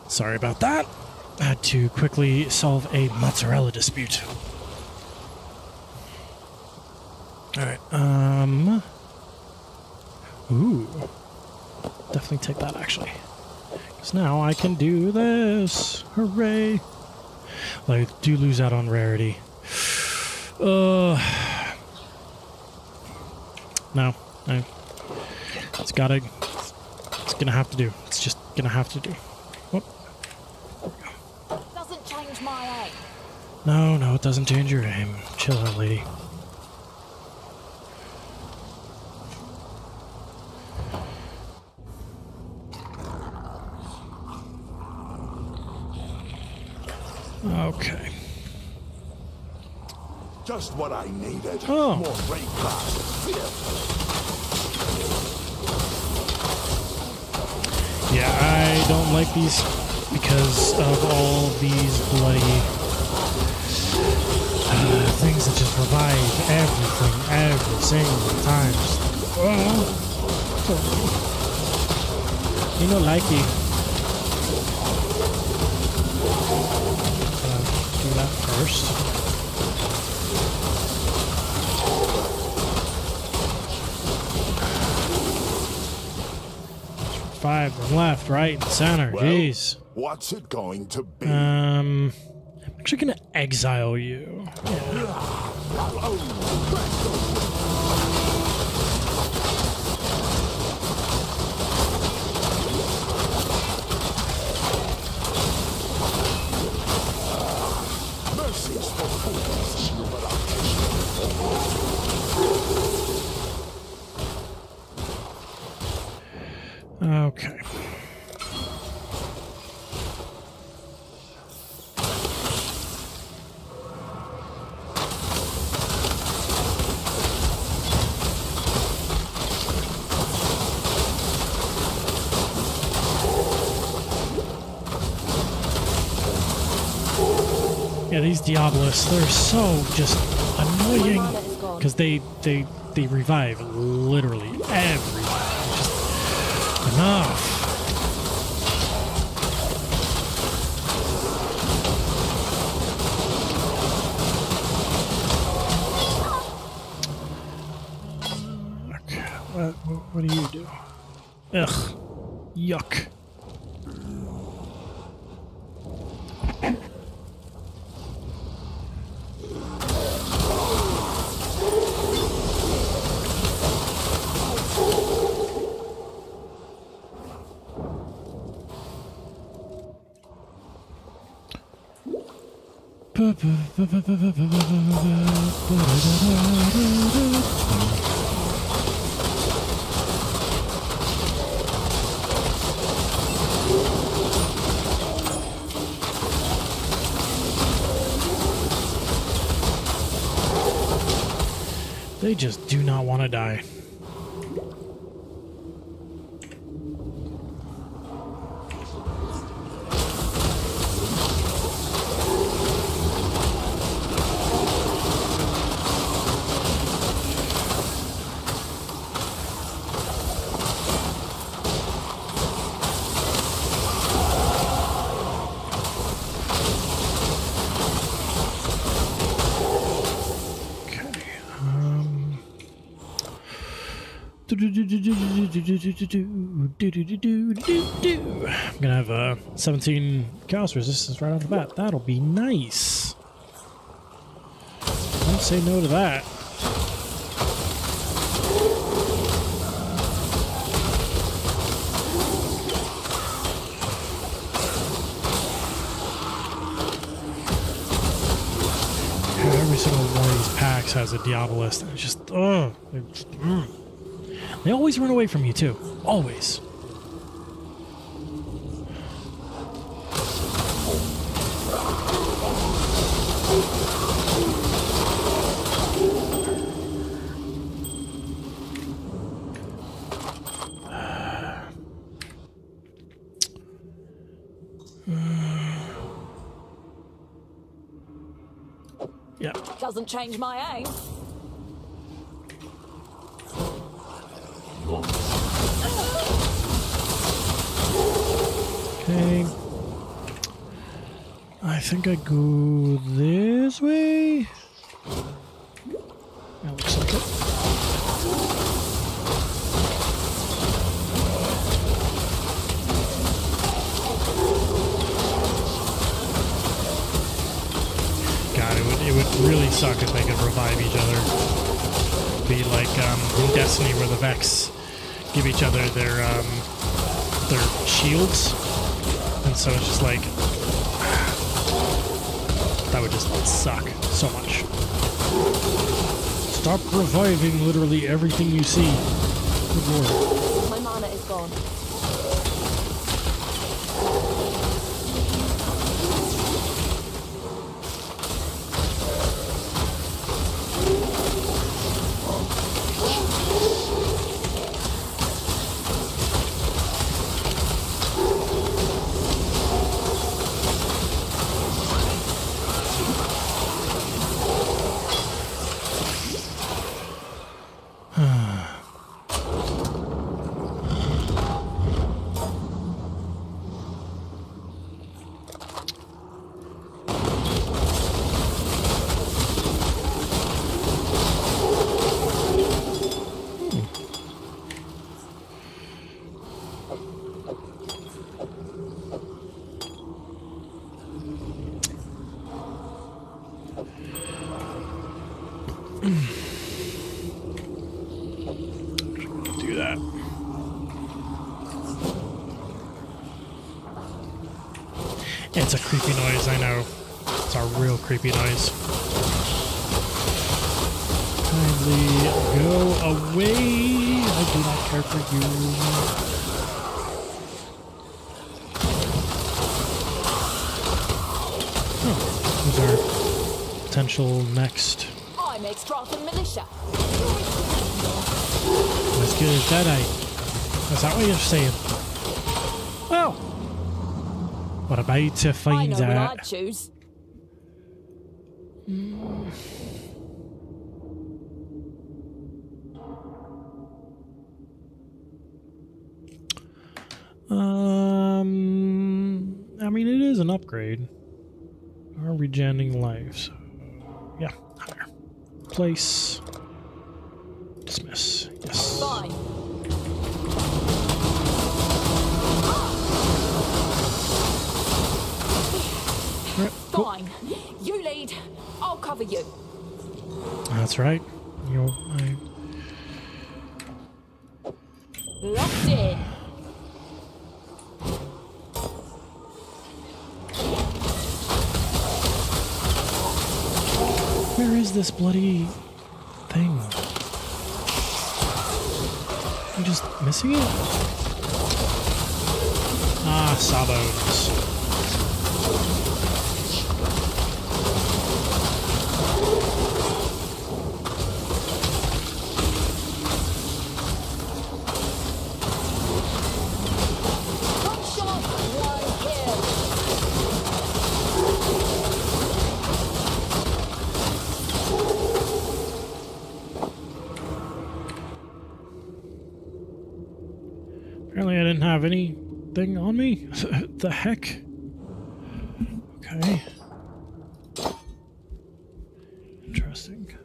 Sorry about that. I had to quickly solve a mozzarella dispute. Alright, ooh. Definitely take that, actually. Because now I can do this. Hooray. Well, I do lose out on rarity. No. It's gonna have to do. It's just gonna have to do. Whoop. Doesn't change my aim. No, it doesn't change your aim. Chill out, lady. Okay. Just what I needed. Oh. More raid class. Yeah, I don't like these because of all these bloody things that just revive everything every single time. You know, like it. Do that first. Five from left, right, and center. Well, Jeez. what's it going to be? I'm actually gonna exile you. Mercies for fools, Okay. Yeah, these Diablos, they're so just annoying because they revive literally everything. Just enough. Okay, what do you do? Ugh, yuck. They just do not want to die. I'm gonna have 17 chaos resistance right off the bat. That'll be nice. Don't say no to that. Every single one of these packs has a Diabolist, and it's just, They always run away from you, too. Always. Yeah. Doesn't change my aim. Okay. I think I go this way. That looks like it. God, it would really suck if they could revive each other. Be like in Destiny, where the Vex give each other their shields, and so it's just like that would just suck so much. Stop reviving literally everything you see. Good lord. My mana is gone. Do that. It's a creepy noise, I know. It's a real creepy noise. Kindly go away. I do not care for you. Oh, who's our potential next? I'm Extratham Militia. As good as Deadeye. Is that what you're saying? Well, what about to I find know what out? I'd choose. I mean, it is an upgrade. Are regenerating life, so yeah, higher. Place. Dismiss. Yes. Fine. Alright, cool. Fine. You lead. I'll cover you. That's right. Locked in. Where is this bloody thing? I'm just missing it? Ah, Sabos. One shot, one kill. Apparently I didn't have anything on me. The heck? Okay. Interesting.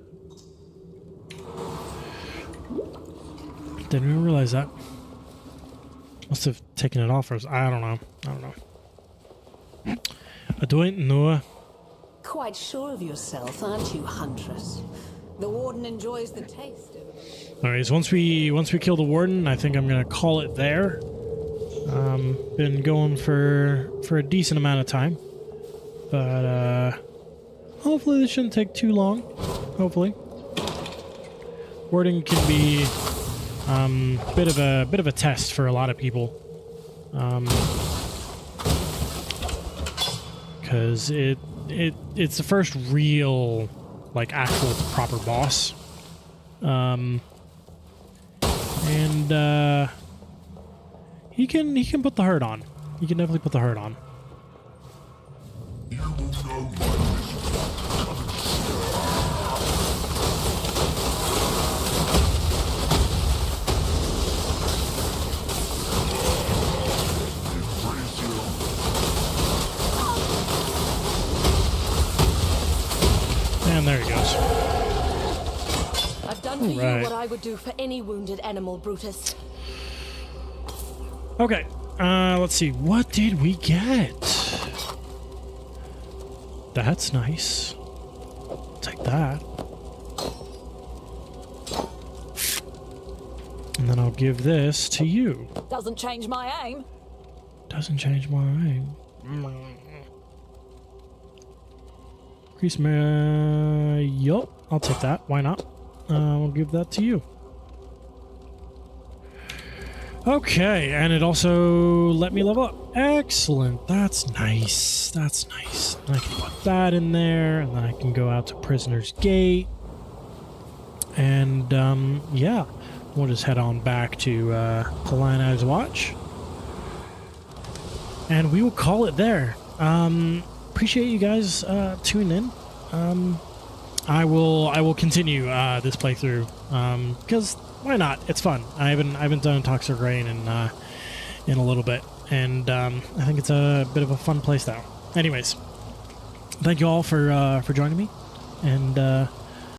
Didn't even realize that. Must have taken it off first. I don't know. I don't know. Quite sure of yourself, aren't you, Huntress? The Warden enjoys the taste of... Alright, so once we kill the Warden, I think I'm gonna call it there. Been going for a decent amount of time. But hopefully this shouldn't take too long. Hopefully. Warden can be bit of a test for a lot of people. Because it's the first real, like, actual proper boss. And he can put the hurt on. He can definitely put the hurt on. And there he goes. I've done for Right. you what I would do for any wounded animal, Brutus. Okay, let's see. What did we get? That's nice. Take that. And then I'll give this to you. Doesn't change my aim. Doesn't change my aim. Increase my... Yup, I'll take that. Why not? We'll give that to you. Okay, and it also let me level up. Excellent. That's nice. That's nice. And I can put that in there, and then I can go out to Prisoner's Gate. And, yeah. We'll just head on back to Lionel's Watch. And we will call it there. Appreciate you guys tuning in. I will continue this playthrough because why not? It's fun. I haven't done Toxic Rain in a little bit, and I think it's a bit of a fun playstyle. Anyways, thank you all for joining me, and